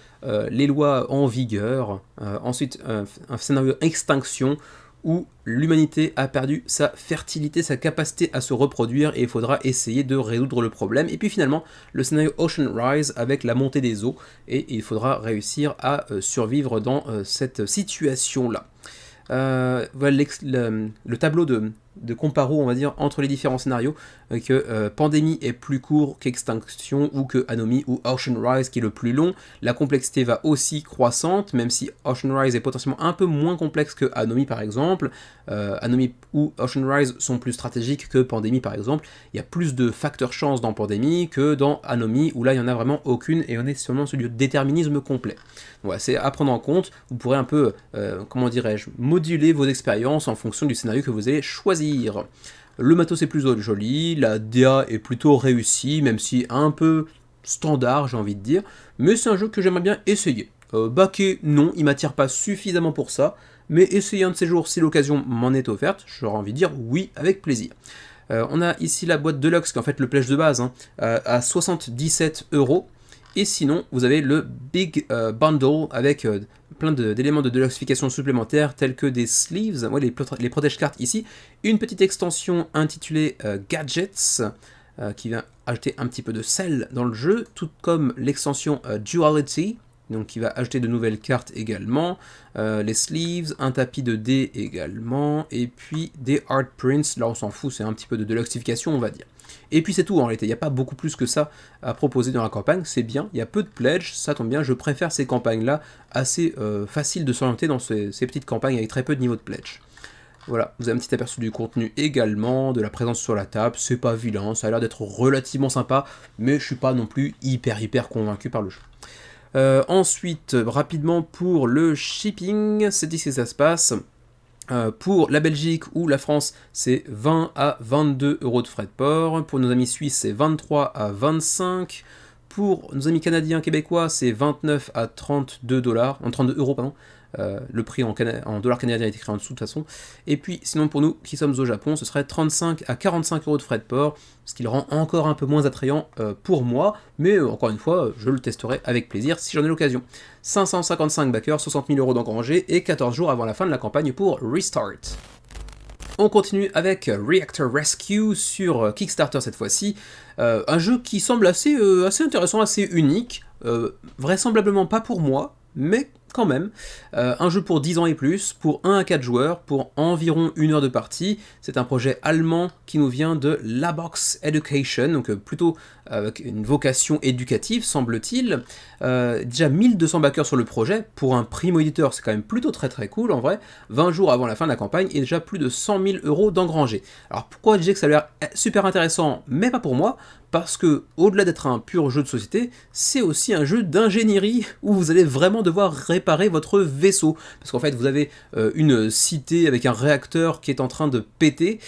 [SPEAKER 1] les lois en vigueur. Ensuite, un scénario Extinction, où l'humanité a perdu sa fertilité, sa capacité à se reproduire, et il faudra essayer de résoudre le problème. Et puis finalement, le scénario Ocean Rise avec la montée des eaux, et il faudra réussir à survivre dans cette situation-là. Voilà le tableau de comparo, on va dire, entre les différents scénarios, que Pandémie est plus court qu'Extinction, ou que Anomie ou Ocean Rise qui est le plus long. La complexité va aussi croissante, même si Ocean Rise est potentiellement un peu moins complexe que Anomie par exemple. Anomie ou Ocean Rise sont plus stratégiques que Pandémie par exemple. Il y a plus de facteurs chance dans Pandémie que dans Anomie, où là il n'y en a vraiment aucune, et on est seulement sur du déterminisme complet. Voilà, c'est à prendre en compte. Vous pourrez un peu, moduler vos expériences en fonction du scénario que vous allez choisir. Le matos est plus joli, la DA est plutôt réussie, même si un peu standard, j'ai envie de dire, mais c'est un jeu que j'aimerais bien essayer. Baquet, non, il m'attire pas suffisamment pour ça, mais essayer un de ces jours si l'occasion m'en est offerte, j'aurais envie de dire oui, avec plaisir. On a ici la boîte Deluxe, qui est en fait le pledge de base, à 77€. Et sinon, vous avez le Big Bundle avec plein d'éléments de deluxification supplémentaires, tels que des sleeves, les protège-cartes ici, une petite extension intitulée Gadgets, qui vient ajouter un petit peu de sel dans le jeu, tout comme l'extension Duality, donc qui va ajouter de nouvelles cartes également, les sleeves, un tapis de dés également, et puis des art prints, là on s'en fout, c'est un petit peu de deluxification on va dire. Et puis c'est tout en réalité, il n'y a pas beaucoup plus que ça à proposer dans la campagne, c'est bien, il y a peu de pledges, ça tombe bien, je préfère ces campagnes-là, assez faciles de s'orienter dans ces petites campagnes avec très peu de niveau de pledge. Voilà, vous avez un petit aperçu du contenu également, de la présence sur la table, c'est pas vilain, ça a l'air d'être relativement sympa, mais je suis pas non plus hyper convaincu par le jeu. Ensuite, rapidement pour le shipping, c'est ici que ça se passe. Pour la Belgique ou la France, c'est 20 à 22€ de frais de port. Pour nos amis suisses, c'est 23 à 25. Pour nos amis canadiens, québécois, c'est 29 à 32 dollars, en 32€, pardon. Le prix en dollars canadiens est écrit en dessous de toute façon. Et puis sinon pour nous qui sommes au Japon, ce serait 35 à 45€ de frais de port, ce qui le rend encore un peu moins attrayant pour moi, mais encore une fois, je le testerai avec plaisir si j'en ai l'occasion. 555 backers, 60 000€ d'engrangés et 14 jours avant la fin de la campagne pour Restart. On continue avec Reactor Rescue sur Kickstarter cette fois-ci, un jeu qui semble assez intéressant, assez unique, vraisemblablement pas pour moi, mais quand même, un jeu pour 10 ans et plus, pour 1 à 4 joueurs, pour environ 1 heure de partie. C'est un projet allemand qui nous vient de Labox Education, donc plutôt avec une vocation éducative, semble-t-il. Déjà 1200 backers sur le projet, pour un primo-éditeur, c'est quand même plutôt très cool en vrai. 20 jours avant la fin de la campagne, et déjà plus de 100 000€ d'engrangés. Alors pourquoi je dis que ça a l'air super intéressant, mais pas pour moi? Parce que, au-delà d'être un pur jeu de société, c'est aussi un jeu d'ingénierie où vous allez vraiment devoir réparer votre vaisseau. Parce qu'en fait, vous avez une cité avec un réacteur qui est en train de péter,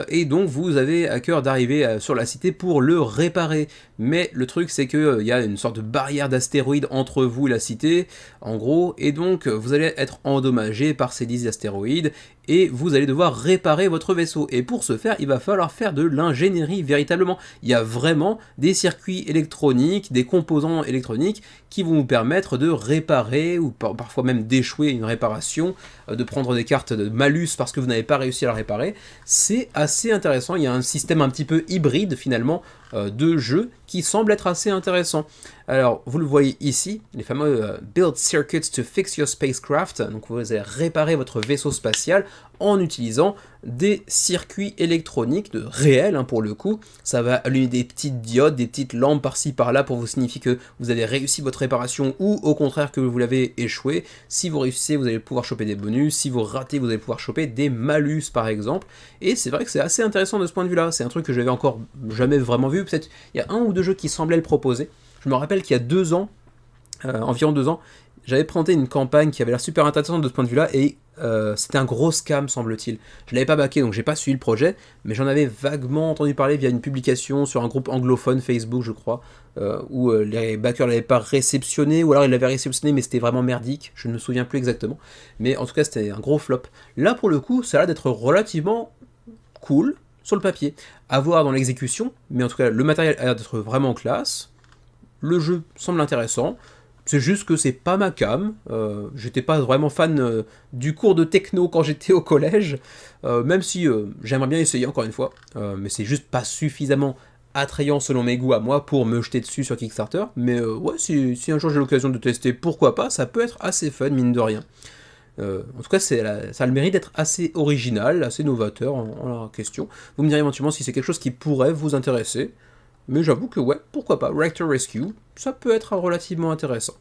[SPEAKER 1] et donc vous avez à cœur d'arriver sur la cité pour le réparer. Mais le truc, c'est qu'il y a une sorte de barrière d'astéroïdes entre vous et la cité, en gros, et donc vous allez être endommagé par ces 10 astéroïdes, et vous allez devoir réparer votre vaisseau. Et pour ce faire, il va falloir faire de l'ingénierie véritablement. Il y a vraiment des circuits électroniques, des composants électroniques qui vont vous permettre de réparer, ou parfois même d'échouer une réparation, de prendre des cartes de malus parce que vous n'avez pas réussi à la réparer. C'est assez intéressant, il y a un système un petit peu hybride finalement de jeu qui semble être assez intéressant. Alors, vous le voyez ici, les fameux Build Circuits to Fix Your Spacecraft. Donc, vous allez réparer votre vaisseau spatial en utilisant des circuits électroniques de réels, hein, pour le coup. Ça va allumer des petites diodes, des petites lampes par-ci par-là pour vous signifier que vous avez réussi votre réparation ou au contraire que vous l'avez échoué. Si vous réussissez, vous allez pouvoir choper des bonus. Si vous ratez, vous allez pouvoir choper des malus par exemple. Et c'est vrai que c'est assez intéressant de ce point de vue-là. C'est un truc que j'avais encore jamais vraiment vu. Peut-être il y a un ou deux jeux qui semblaient le proposer. Je me rappelle qu'il y a 2 ans, environ 2 ans, j'avais présenté une campagne qui avait l'air super intéressante de ce point de vue-là, et c'était un gros scam, semble-t-il. Je ne l'avais pas backé, donc j'ai pas suivi le projet, mais j'en avais vaguement entendu parler via une publication sur un groupe anglophone Facebook, je crois, où les backers ne l'avaient pas réceptionné, ou alors ils l'avaient réceptionné, mais c'était vraiment merdique, je ne me souviens plus exactement. Mais en tout cas, c'était un gros flop. Là, pour le coup, ça a l'air d'être relativement cool sur le papier. À voir dans l'exécution, mais en tout cas, le matériel a l'air d'être vraiment classe. Le jeu semble intéressant. C'est juste que c'est pas ma cam. J'étais pas vraiment fan du cours de techno quand j'étais au collège, même si j'aimerais bien essayer encore une fois, mais c'est juste pas suffisamment attrayant selon mes goûts à moi pour me jeter dessus sur Kickstarter. Mais ouais, si un jour j'ai l'occasion de tester, pourquoi pas, ça peut être assez fun, mine de rien. En tout cas, ça a le mérite d'être assez original, assez novateur en la question. Vous me direz éventuellement si c'est quelque chose qui pourrait vous intéresser. Mais j'avoue que ouais, pourquoi pas, Reactor Rescue, ça peut être relativement intéressant.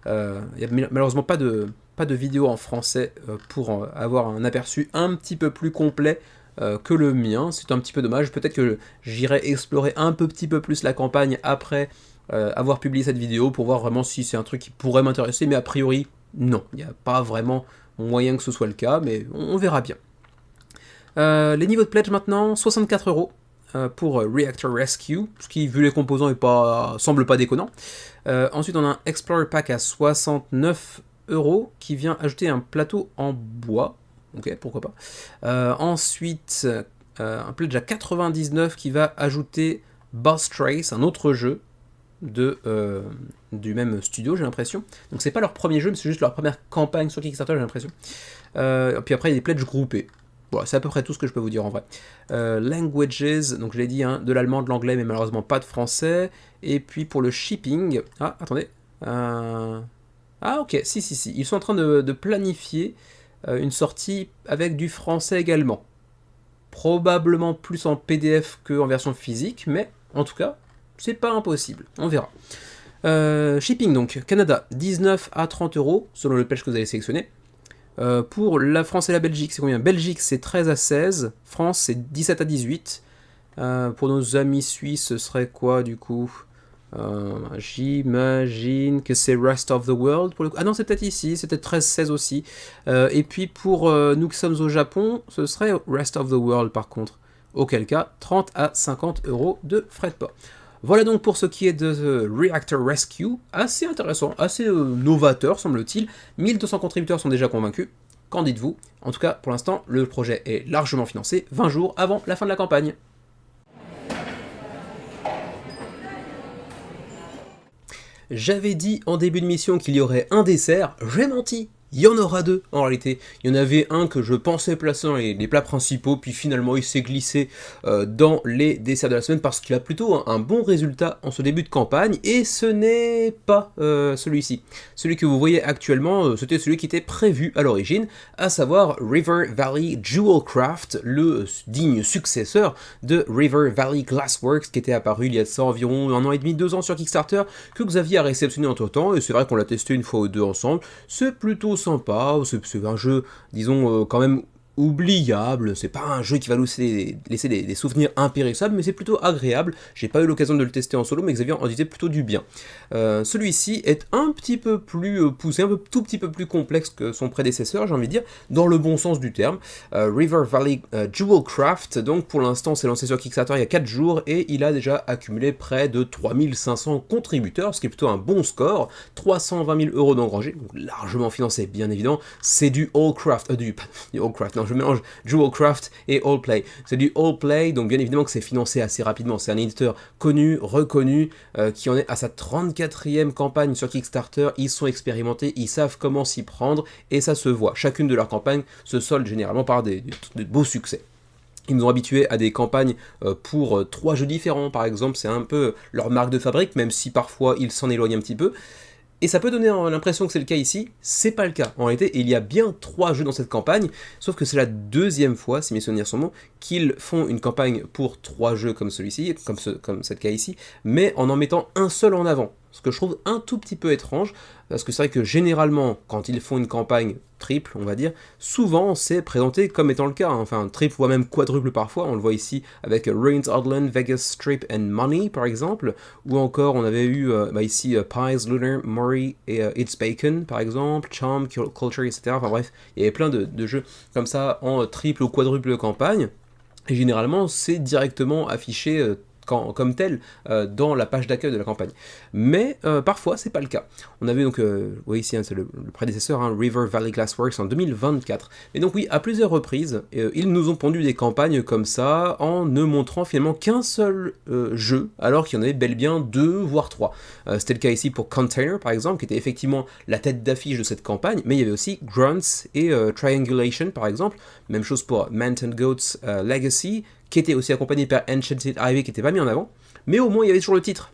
[SPEAKER 1] Il n'y a malheureusement pas de vidéo en français pour avoir un aperçu un petit peu plus complet que le mien, c'est un petit peu dommage, peut-être que j'irai explorer un petit peu plus la campagne après avoir publié cette vidéo pour voir vraiment si c'est un truc qui pourrait m'intéresser, mais a priori, non, il n'y a pas vraiment moyen que ce soit le cas, mais on verra bien. Les niveaux de pledge maintenant, 64 € pour Reactor Rescue, ce qui, vu les composants, semble pas déconnant. Ensuite, on a un Explorer Pack à 69 € qui vient ajouter un plateau en bois. Ok, pourquoi pas. Ensuite, un pledge à 99 qui va ajouter Boss Trace, un autre jeu du même studio, j'ai l'impression. Donc c'est pas leur premier jeu, mais c'est juste leur première campagne sur Kickstarter, j'ai l'impression. Puis après, il y a des pledges groupés. Bon, c'est à peu près tout ce que je peux vous dire en vrai. Languages, donc je l'ai dit, hein, de l'allemand, de l'anglais, mais malheureusement pas de français. Et puis pour le shipping... Ah, attendez. Ah, ok, si. Ils sont en train de planifier une sortie avec du français également. Probablement plus en PDF qu'en version physique, mais en tout cas, c'est pas impossible. On verra. Shipping donc, Canada, 19 à 30 € selon le pledge que vous allez sélectionner. Pour la France et la Belgique, c'est combien? Belgique, c'est 13 à 16. France, c'est 17 à 18. Pour nos amis suisses, ce serait quoi du coup? J'imagine que c'est Rest of the World pour le coup. Ah non, c'est peut-être ici, c'est peut-être 13-16 aussi. Et puis pour nous qui sommes au Japon, ce serait Rest of the World par contre. Auquel cas, 30 à 50 € de frais de port. Voilà donc pour ce qui est de Reactor Rescue, assez intéressant, assez novateur semble-t-il. 1200 contributeurs sont déjà convaincus. Qu'en dites-vous? En tout cas, pour l'instant, le projet est largement financé 20 jours avant la fin de la campagne. J'avais dit en début de mission qu'il y aurait un dessert, j'ai menti. Il y en aura 2 en réalité. Il y en avait un que je pensais placer dans les plats principaux, puis finalement il s'est glissé dans les desserts de la semaine parce qu'il a plutôt un bon résultat en ce début de campagne, et ce n'est pas celui-ci. Celui que vous voyez actuellement, c'était celui qui était prévu à l'origine, à savoir River Valley Jewel Craft, le digne successeur de River Valley Glassworks qui était apparu il y a de ça environ 1 an et demi, 2 ans sur Kickstarter, que Xavier a réceptionné entre temps, et c'est vrai qu'on l'a testé une fois ou deux ensemble. C'est plutôt sympa, c'est un jeu, disons, quand même oubliable, c'est pas un jeu qui va laisser des souvenirs impérissables, mais c'est plutôt agréable. J'ai pas eu l'occasion de le tester en solo, mais Xavier en disait plutôt du bien. Celui-ci est un petit peu plus poussé, tout petit peu plus complexe que son prédécesseur, j'ai envie de dire, dans le bon sens du terme. River Valley Jewel Craft, donc pour l'instant c'est lancé sur Kickstarter il y a 4 jours, et il a déjà accumulé près de 3500 contributeurs, ce qui est plutôt un bon score, 320 000 € d'engrangés, largement financé bien évidemment. C'est du All Craft, du All Craft, non, je mélange Jewel Craft et All Play. C'est du All Play, donc bien évidemment que c'est financé assez rapidement. C'est un éditeur connu, reconnu, qui en est à sa 34e campagne sur Kickstarter. Ils sont expérimentés, ils savent comment s'y prendre, et ça se voit. Chacune de leurs campagnes se solde généralement par de beaux succès. Ils nous ont habitués à des campagnes pour 3 jeux différents, par exemple, c'est un peu leur marque de fabrique, même si parfois ils s'en éloignent un petit peu. Et ça peut donner l'impression que c'est le cas ici, c'est pas le cas. En réalité, il y a bien 3 jeux dans cette campagne, sauf que c'est la deuxième fois, si mes souvenirs sont bons, qu'ils font une campagne pour 3 jeux comme celui-ci, comme c'est le cas ici, mais en mettant un seul en avant. Ce que je trouve un tout petit peu étrange, parce que c'est vrai que généralement, quand ils font une campagne triple, on va dire, souvent c'est présenté comme étant le cas, hein. Enfin triple voire même quadruple parfois, on le voit ici avec Ruins Outland, Vegas Strip and Money par exemple, ou encore on avait eu ici Pies, Lunar, Mori et It's Bacon par exemple, Charm, Culture, etc. Enfin bref, il y avait plein de jeux comme ça en triple ou quadruple campagne, et généralement c'est directement affiché comme tel dans la page d'accueil de la campagne. Mais parfois, c'est pas le cas. On avait donc, oui, ici, hein, c'est le prédécesseur, hein, River Valley Glassworks en 2024. Et donc oui, à plusieurs reprises, ils nous ont pondu des campagnes comme ça, en ne montrant finalement qu'un seul jeu, alors qu'il y en avait bel et bien 2, voire 3. C'était le cas ici pour Container, par exemple, qui était effectivement la tête d'affiche de cette campagne, mais il y avait aussi Grunts et Triangulation, par exemple. Même chose pour Mountain Goats Legacy, qui était aussi accompagné par Enchanted Ivy, qui n'était pas mis en avant, mais au moins il y avait toujours le titre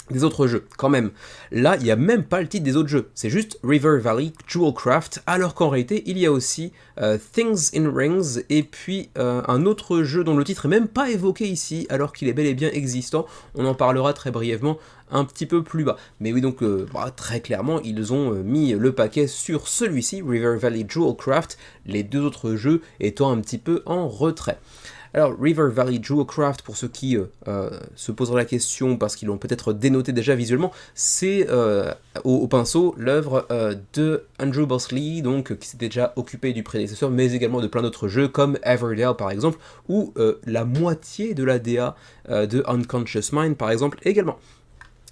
[SPEAKER 1] des autres jeux, quand même. Là, il n'y a même pas le titre des autres jeux, c'est juste River Valley Jewelcraft, alors qu'en réalité, il y a aussi Things in Rings, et puis un autre jeu dont le titre n'est même pas évoqué ici, alors qu'il est bel et bien existant, on en parlera très brièvement un petit peu plus bas. Mais oui, donc très clairement, ils ont mis le paquet sur celui-ci, River Valley Jewelcraft, les 2 autres jeux étant un petit peu en retrait. Alors, River Valley Jewelcraft, pour ceux qui se poseraient la question parce qu'ils l'ont peut-être dénoté déjà visuellement, c'est au pinceau l'œuvre de Andrew Bosley, donc qui s'était déjà occupé du prédécesseur, mais également de plein d'autres jeux comme Everdale par exemple, ou la moitié de la DA de Unconscious Mind par exemple également.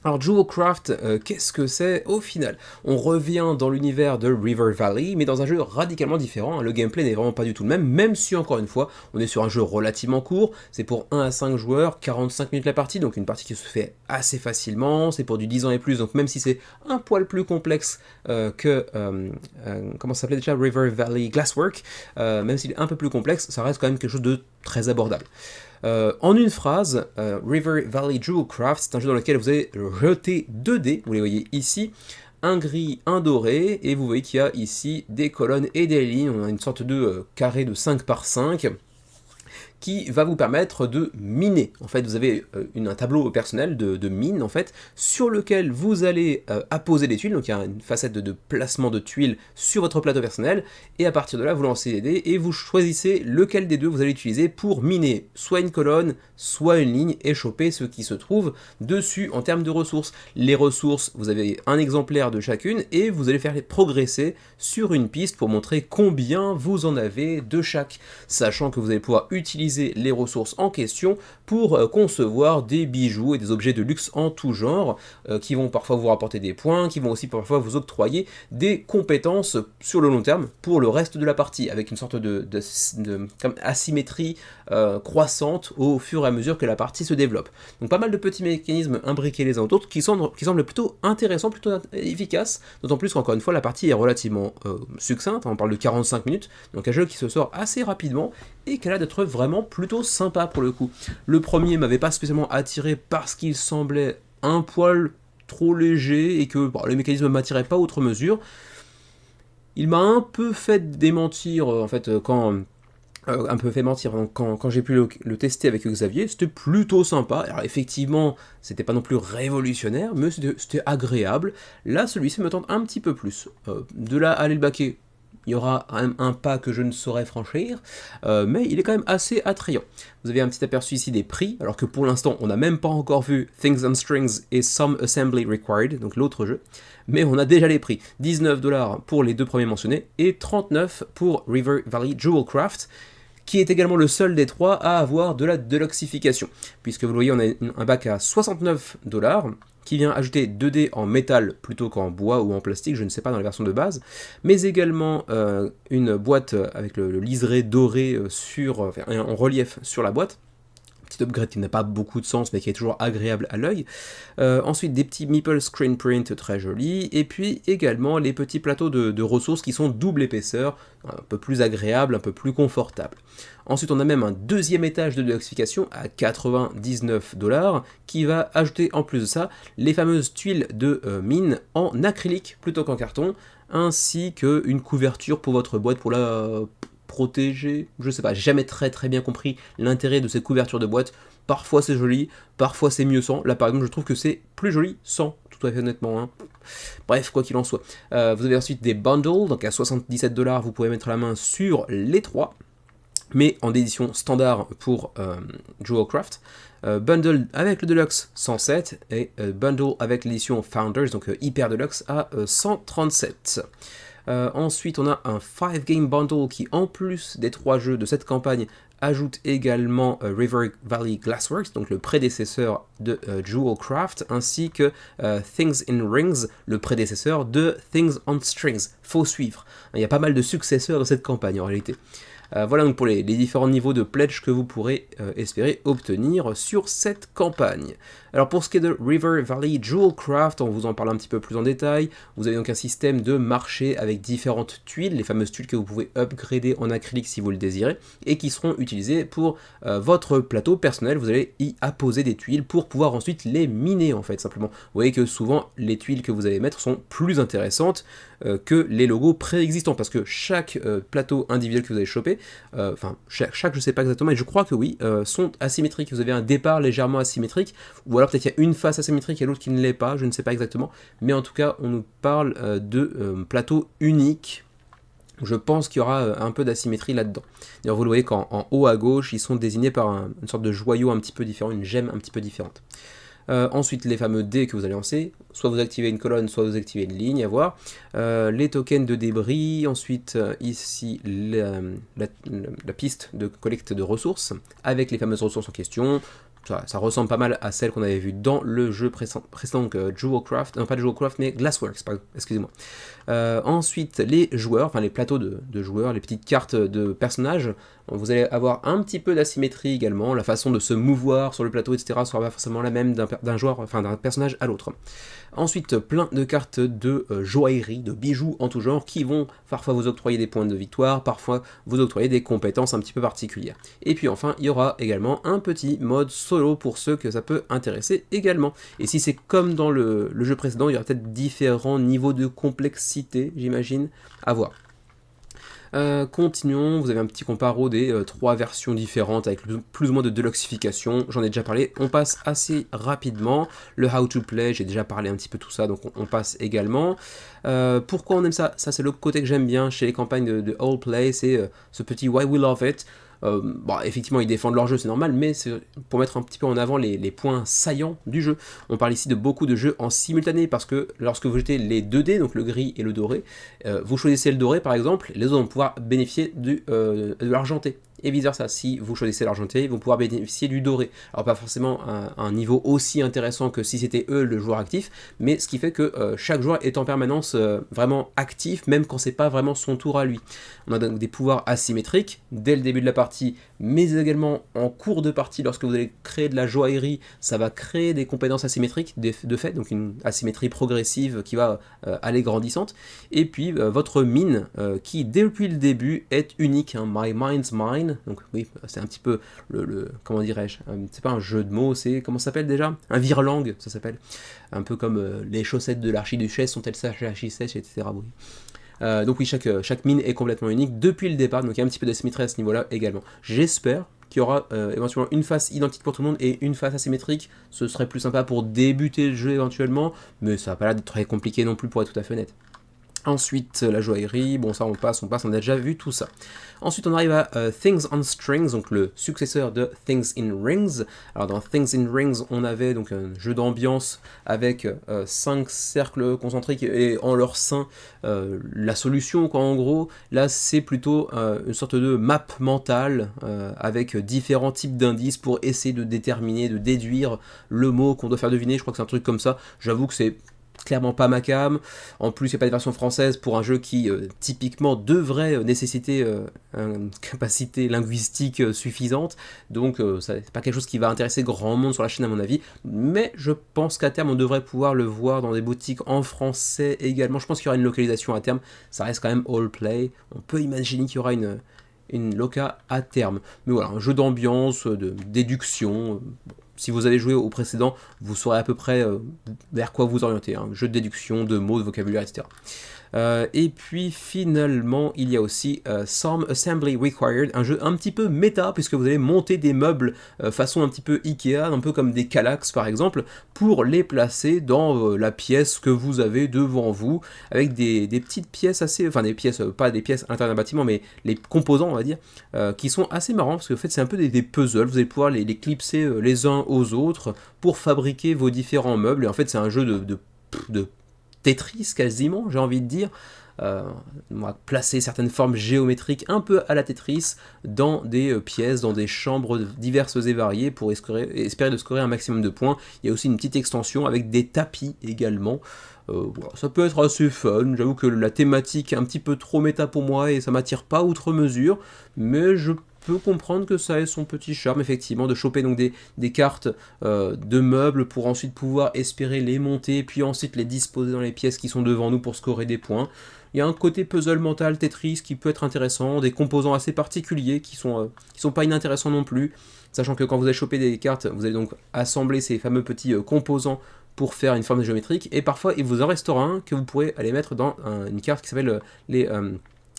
[SPEAKER 1] Alors Jewelcraft, qu'est-ce que c'est au final? On revient dans l'univers de River Valley, mais dans un jeu radicalement différent, hein. Le gameplay n'est vraiment pas du tout le même si encore une fois, on est sur un jeu relativement court, c'est pour 1 à 5 joueurs, 45 minutes la partie, donc une partie qui se fait assez facilement, c'est pour du 10 ans et plus, donc même si c'est un poil plus complexe que, comment ça s'appelait déjà, River Valley Glasswork, même s'il est un peu plus complexe, ça reste quand même quelque chose de très abordable. En une phrase, River Valley Jewelcraft, c'est un jeu dans lequel vous allez jeter 2 dés, vous les voyez ici, un gris, un doré, et vous voyez qu'il y a ici des colonnes et des lignes, on a une sorte de carré de 5 par 5, qui va vous permettre de miner. En fait, vous avez un tableau personnel de mine, en fait, sur lequel vous allez apposer des tuiles, donc il y a une facette de placement de tuiles sur votre plateau personnel, et à partir de là, vous lancez les dés, et vous choisissez lequel des deux vous allez utiliser pour miner soit une colonne, soit une ligne, et choper ce qui se trouve dessus en termes de ressources. Les ressources, vous avez un exemplaire de chacune, et vous allez faire les progresser sur une piste pour montrer combien vous en avez de chaque, sachant que vous allez pouvoir utiliser les ressources en question pour concevoir des bijoux et des objets de luxe en tout genre, qui vont parfois vous rapporter des points, qui vont aussi parfois vous octroyer des compétences sur le long terme pour le reste de la partie, avec une sorte de asymétrie croissante au fur et à mesure que la partie se développe. Donc pas mal de petits mécanismes imbriqués les uns aux autres qui semblent plutôt intéressants, plutôt efficaces, d'autant plus qu'encore une fois la partie est relativement succincte, on parle de 45 minutes, donc un jeu qui se sort assez rapidement et qui a l'air d'être vraiment plutôt sympa pour le coup. Le premier m'avait pas spécialement attiré parce qu'il semblait un poil trop léger et que les mécanismes ne m'attiraient pas outre mesure. Il m'a un peu fait démentir en fait quand j'ai pu le tester avec Xavier, c'était plutôt sympa. Alors effectivement, c'était pas non plus révolutionnaire, mais c'était agréable. Là, celui-ci me tente un petit peu plus. De là à aller le baquer, il y aura un pas que je ne saurais franchir, mais il est quand même assez attrayant. Vous avez un petit aperçu ici des prix, alors que pour l'instant, on n'a même pas encore vu Things on Strings et Some Assembly Required, donc l'autre jeu, mais on a déjà les prix. 19$ pour les 2 premiers mentionnés, et 39$ pour River Valley Jewelcraft, qui est également le seul des 3 à avoir de la deluxification, puisque vous le voyez, on a un bac à 69$, qui vient ajouter 2 dés en métal plutôt qu'en bois ou en plastique, je ne sais pas dans la version de base, mais également une boîte avec le liseré doré en relief sur la boîte, petit upgrade qui n'a pas beaucoup de sens mais qui est toujours agréable à l'œil. Ensuite des petits meeple screen print très jolis, et puis également les petits plateaux de ressources qui sont double épaisseur, un peu plus agréable, un peu plus confortable. Ensuite on a même un deuxième étage de déluxification à 99$ qui va ajouter en plus de ça les fameuses tuiles de mine en acrylique plutôt qu'en carton, ainsi qu'une couverture pour votre boîte pour la protéger, je sais pas, j'ai jamais très bien compris l'intérêt de cette couverture de boîte. Parfois c'est joli, parfois c'est mieux sans. Là par exemple je trouve que c'est plus joli sans, tout à fait honnêtement, hein. Bref, quoi qu'il en soit. Vous avez ensuite des bundles, donc à 77$ vous pouvez mettre la main sur les trois, mais en édition standard pour Jewelcraft. Bundle avec le Deluxe 107 et bundle avec l'édition Founders, donc hyper Deluxe à 137. Ensuite, on a un 5 game bundle qui, en plus des 3 jeux de cette campagne, ajoute également River Valley Glassworks, donc le prédécesseur de Jewelcraft, ainsi que Things in Rings, le prédécesseur de Things on Strings. Faut suivre. Il y a pas mal de successeurs de cette campagne en réalité. Voilà donc pour les différents niveaux de pledge que vous pourrez espérer obtenir sur cette campagne. Alors pour ce qui est de River Valley Jewelcraft, on vous en parle un petit peu plus en détail. Vous avez donc un système de marché avec différentes tuiles, les fameuses tuiles que vous pouvez upgrader en acrylique si vous le désirez, et qui seront utilisées pour votre plateau personnel. Vous allez y apposer des tuiles pour pouvoir ensuite les miner en fait, simplement. Vous voyez que souvent les tuiles que vous allez mettre sont plus intéressantes que les logos préexistants, parce que chaque plateau individuel que vous allez choper, chaque je sais pas exactement, mais je crois que oui, sont asymétriques. Vous avez un départ légèrement asymétrique, ou alors peut-être qu'il y a une face asymétrique et l'autre qui ne l'est pas, je ne sais pas exactement, mais en tout cas on nous parle de plateaux uniques. Je pense qu'il y aura un peu d'asymétrie là-dedans. D'ailleurs vous le voyez qu'en haut à gauche ils sont désignés par une sorte de joyau un petit peu différent, une gemme un petit peu différente. Ensuite, les fameux dés que vous allez lancer, soit vous activez une colonne, soit vous activez une ligne, à voir. Les tokens de débris, ensuite ici la piste de collecte de ressources, avec les fameuses ressources en question. Ça ressemble pas mal à celle qu'on avait vue dans le jeu précédent, donc Jewelcraft, non pas Jewelcraft mais Glassworks, excusez-moi. Ensuite, les joueurs, enfin les plateaux de joueurs, les petites cartes de personnages, vous allez avoir un petit peu d'asymétrie également, la façon de se mouvoir sur le plateau, etc. sera pas forcément la même d'un joueur, enfin d'un personnage à l'autre. Ensuite, plein de cartes de joaillerie, de bijoux en tout genre, qui vont parfois vous octroyer des points de victoire, parfois vous octroyer des compétences un petit peu particulières. Et puis enfin, il y aura également un petit mode solo pour ceux que ça peut intéresser également. Et si c'est comme dans le jeu précédent, il y aura peut-être différents niveaux de complexité, j'imagine, à voir. Continuons, vous avez un petit comparo des 3 versions différentes avec plus ou moins de deluxification, j'en ai déjà parlé, on passe assez rapidement. Le how to play, j'ai déjà parlé un petit peu tout ça, donc on passe également. Pourquoi on aime ça? Ça c'est le côté que j'aime bien chez les campagnes de All Play, c'est ce petit why we love it. Effectivement ils défendent leur jeu, c'est normal, mais c'est pour mettre un petit peu en avant les points saillants du jeu. On parle ici de beaucoup de jeux en simultané, parce que lorsque vous jetez les 2 dés, donc le gris et le doré, vous choisissez le doré par exemple, les autres vont pouvoir bénéficier de l'argenté. Et vice versa, si vous choisissez l'argenté, ils vont pouvoir bénéficier du doré. Alors pas forcément un niveau aussi intéressant que si c'était eux le joueur actif, mais ce qui fait que chaque joueur est en permanence vraiment actif, même quand c'est pas vraiment son tour à lui. On a donc des pouvoirs asymétriques dès le début de la partie, mais également en cours de partie, lorsque vous allez créer de la joaillerie, ça va créer des compétences asymétriques de fait, donc une asymétrie progressive qui va aller grandissante. Et puis votre mine qui depuis le début est unique, hein, My Mind's Mine. Donc oui, c'est un petit peu comment dirais-je, c'est pas un jeu de mots, c'est, comment ça s'appelle déjà? Un virelangue, ça s'appelle. Un peu comme les chaussettes de l'archiduchesse sont-elles sèches, etc. Oui. Donc oui, chaque mine est complètement unique depuis le départ, donc il y a un petit peu d'asymétrie à ce niveau-là également. J'espère qu'il y aura éventuellement une face identique pour tout le monde et une face asymétrique. Ce serait plus sympa pour débuter le jeu éventuellement, mais ça n'a pas l'air d'être très compliqué non plus pour être tout à fait honnête. Ensuite, la joaillerie, bon ça on passe, on a déjà vu tout ça. Ensuite on arrive à Things on Strings, donc le successeur de Things in Rings. Alors dans Things in Rings, on avait donc un jeu d'ambiance avec 5 cercles concentriques et en leur sein la solution, quoi, en gros. Là c'est plutôt une sorte de map mentale avec différents types d'indices pour essayer de déterminer, de déduire le mot qu'on doit faire deviner. Je crois que c'est un truc comme ça. J'avoue que c'est clairement pas ma cam. En plus, il n'y a pas de version française pour un jeu qui typiquement devrait nécessiter une capacité linguistique suffisante. Donc, c'est pas quelque chose qui va intéresser grand monde sur la chaîne à mon avis. Mais je pense qu'à terme, on devrait pouvoir le voir dans des boutiques en français également. Je pense qu'il y aura une localisation à terme. Ça reste quand même all play. On peut imaginer qu'il y aura une loca à terme. Mais voilà, un jeu d'ambiance, de déduction. Si vous avez joué au précédent, vous saurez à peu près vers quoi vous orienter. Un jeu de déduction, de mots, de vocabulaire, etc. Et puis finalement, il y a aussi Some Assembly Required, un jeu un petit peu méta, puisque vous allez monter des meubles façon un petit peu Ikea, un peu comme des Kallax par exemple, pour les placer dans la pièce que vous avez devant vous, avec des petites pièces assez, enfin des pièces, pas des pièces à l'intérieur d'un bâtiment, mais les composants on va dire, qui sont assez marrants, parce que en fait c'est un peu des puzzles, vous allez pouvoir les clipser les uns aux autres pour fabriquer vos différents meubles, et en fait c'est un jeu de Tetris quasiment, j'ai envie de dire. On va placer certaines formes géométriques un peu à la Tetris dans des pièces, dans des chambres diverses et variées pour espérer de scorer un maximum de points. Il y a aussi une petite extension avec des tapis également. Voilà, ça peut être assez fun, j'avoue que la thématique est un petit peu trop méta pour moi et ça m'attire pas outre mesure, mais je peux comprendre que ça ait son petit charme effectivement de choper donc des cartes de meubles pour ensuite pouvoir espérer les monter puis ensuite les disposer dans les pièces qui sont devant nous pour scorer des points. Il y a un côté puzzle mental Tetris qui peut être intéressant, des composants assez particuliers qui sont pas inintéressants non plus, sachant que quand vous allez choper des cartes, vous allez donc assembler ces fameux petits composants pour faire une forme géométrique, et parfois il vous en restera un que vous pourrez aller mettre dans une carte qui s'appelle les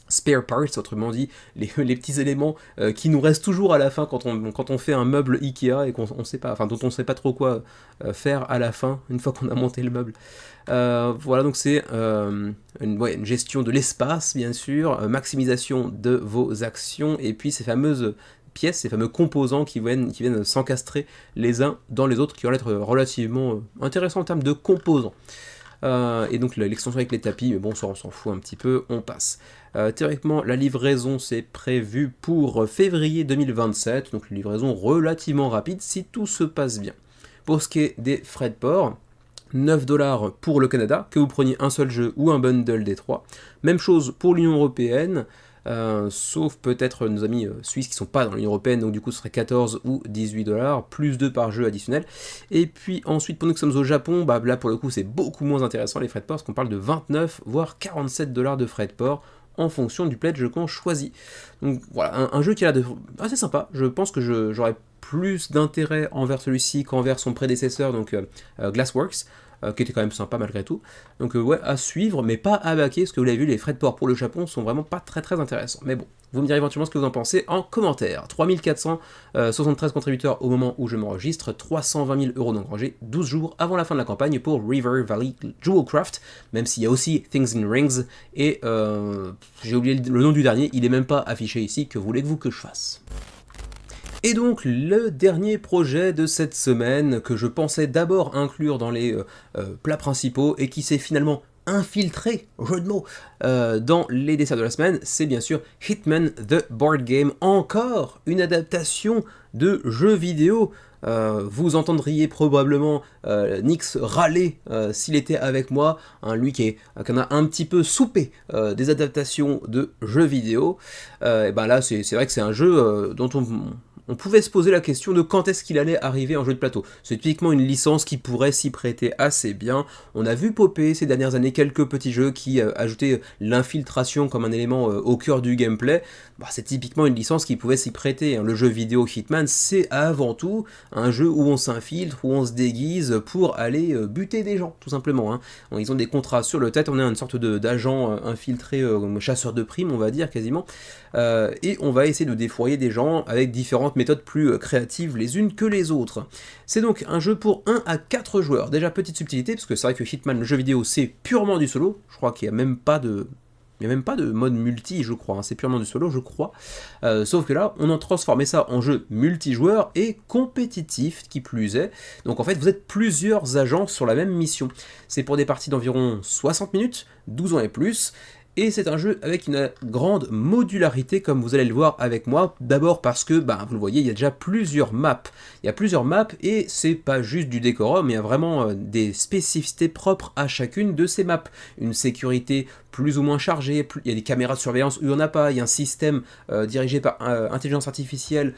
[SPEAKER 1] spare parts, autrement dit, les petits éléments qui nous restent toujours à la fin quand on fait un meuble Ikea et qu'on sait pas, enfin dont on sait pas trop quoi faire à la fin, une fois qu'on a monté le meuble. Voilà, donc c'est une gestion de l'espace, bien sûr, maximisation de vos actions, et puis ces fameuses pièces, ces fameux composants qui viennent s'encastrer les uns dans les autres, qui vont être relativement intéressants en termes de composants. Et donc l'extension avec les tapis, mais bon, ça on s'en fout un petit peu, on passe. Théoriquement, la livraison c'est prévu pour février 2027, donc une livraison relativement rapide si tout se passe bien. Pour ce qui est des frais de port, 9$ pour le Canada, que vous preniez un seul jeu ou un bundle des trois. Même chose pour l'Union Européenne, sauf peut-être nos amis suisses qui ne sont pas dans l'Union Européenne, donc du coup ce serait 14 ou 18$, plus 2 par jeu additionnel. Et puis ensuite, pour nous qui sommes au Japon, bah, là pour le coup c'est beaucoup moins intéressant les frais de port, parce qu'on parle de 29 voire 47$ de frais de port en fonction du pledge qu'on choisit. Donc voilà, un jeu qui a l'air assez sympa, je pense que j'aurais plus d'intérêt envers celui-ci qu'envers son prédécesseur, donc Glassworks, qui était quand même sympa malgré tout. Donc ouais, à suivre, mais pas à baquer, parce que vous l'avez vu, les frais de port pour le Japon sont vraiment pas très très intéressants. Mais bon, vous me direz éventuellement ce que vous en pensez en commentaire. 3473 contributeurs au moment où je m'enregistre, 320 000€ d'engrangés, 12 jours avant la fin de la campagne pour River Valley Jewelcraft, même s'il y a aussi Things in Rings, et j'ai oublié le nom du dernier, il est même pas affiché ici, que voulez-vous que je fasse ? Et donc le dernier projet de cette semaine que je pensais d'abord inclure dans les plats principaux et qui s'est finalement infiltré, jeu de mots, dans les desserts de la semaine, c'est bien sûr Hitman The Board Game, encore une adaptation de jeu vidéo. Vous entendriez probablement Nix râler s'il était avec moi, hein, lui qui en a un petit peu soupé des adaptations de jeux vidéo. Et ben là c'est vrai que c'est un jeu dont on pouvait se poser la question de quand est-ce qu'il allait arriver en jeu de plateau. C'est typiquement une licence qui pourrait s'y prêter assez bien. On a vu popper ces dernières années quelques petits jeux qui ajoutaient l'infiltration comme un élément au cœur du gameplay. Bah, c'est typiquement une licence qui pouvait s'y prêter. Hein. Le jeu vidéo Hitman, c'est avant tout un jeu où on s'infiltre, où on se déguise pour aller buter des gens, tout simplement. Hein. Ils ont des contrats sur le tête, on est une sorte d'agent infiltré, chasseur de primes, on va dire, quasiment. Et on va essayer de défroyer des gens avec différentes méthodes plus créatives les unes que les autres. C'est donc un jeu pour 1 à 4 joueurs. Déjà, petite subtilité, parce que c'est vrai que Hitman, le jeu vidéo, c'est purement du solo. Je crois qu'il n'y a même pas de... Il n'y a même pas de mode multi, je crois, hein. C'est purement du solo, je crois. Sauf que là, on a transformé ça en jeu multijoueur et compétitif, qui plus est. Donc en fait, vous êtes plusieurs agents sur la même mission. C'est pour des parties d'environ 60 minutes, 12 ans et plus. Et c'est un jeu avec une grande modularité, comme vous allez le voir avec moi. D'abord parce que, vous le voyez, il y a déjà plusieurs maps. Il y a plusieurs maps et c'est pas juste du décorum, il y a vraiment des spécificités propres à chacune de ces maps. Une sécurité plus ou moins chargée, il y a des caméras de surveillance où il n'y en a pas, il y a un système dirigé par intelligence artificielle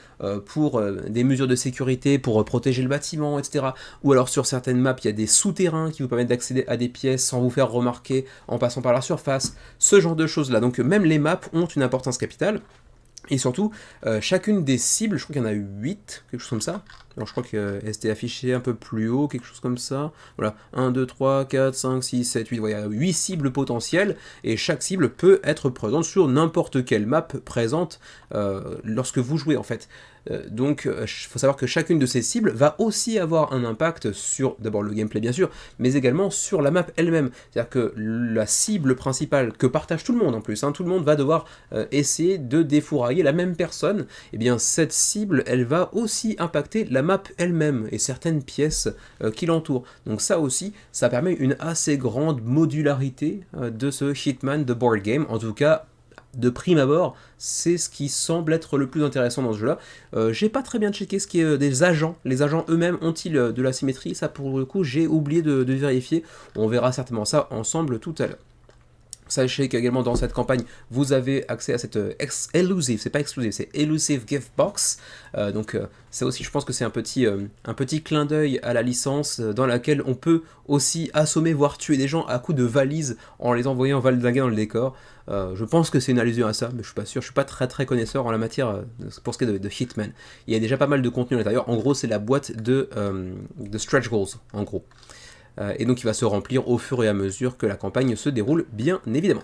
[SPEAKER 1] pour des mesures de sécurité, pour protéger le bâtiment, etc. Ou alors sur certaines maps, il y a des souterrains qui vous permettent d'accéder à des pièces sans vous faire remarquer en passant par la surface, ce genre de choses-là. Donc même les maps ont une importance capitale. Et surtout, chacune des cibles, je crois qu'il y en a 8, quelque chose comme ça. Alors je crois qu'elle était affichée un peu plus haut, quelque chose comme ça. Voilà, 1, 2, 3, 4, 5, 6, 7, 8. Voilà, il y a 8 cibles potentielles, et chaque cible peut être présente sur n'importe quelle map présente lorsque vous jouez en fait. Donc il faut savoir que chacune de ces cibles va aussi avoir un impact sur d'abord le gameplay bien sûr, mais également sur la map elle-même. C'est-à-dire que la cible principale que partage tout le monde en plus, tout le monde va devoir essayer de défourailler la même personne, et bien cette cible elle va aussi impacter la map elle-même et certaines pièces qui l'entourent. Donc ça aussi, ça permet une assez grande modularité de ce Hitman de board game, en tout cas de prime abord, c'est ce qui semble être le plus intéressant dans ce jeu-là. J'ai pas très bien checké ce qui est des agents. Les agents eux-mêmes ont-ils de la symétrie? Ça, pour le coup, j'ai oublié de vérifier. On verra certainement ça ensemble tout à l'heure. Sachez qu'également dans cette campagne, vous avez accès à cette elusive, c'est pas exclusive, c'est elusive gift box. Donc ça aussi, je pense que c'est un petit clin d'œil à la licence dans laquelle on peut aussi assommer, voire tuer des gens à coups de valises en les envoyant valdinguer dans le décor. Je pense que c'est une allusion à ça, mais je suis pas sûr, je suis pas très connaisseur en la matière pour ce qui est de Hitman. Il y a déjà pas mal de contenu à l'intérieur. En gros, c'est la boîte de stretch goals, en gros. Et donc il va se remplir au fur et à mesure que la campagne se déroule, bien évidemment.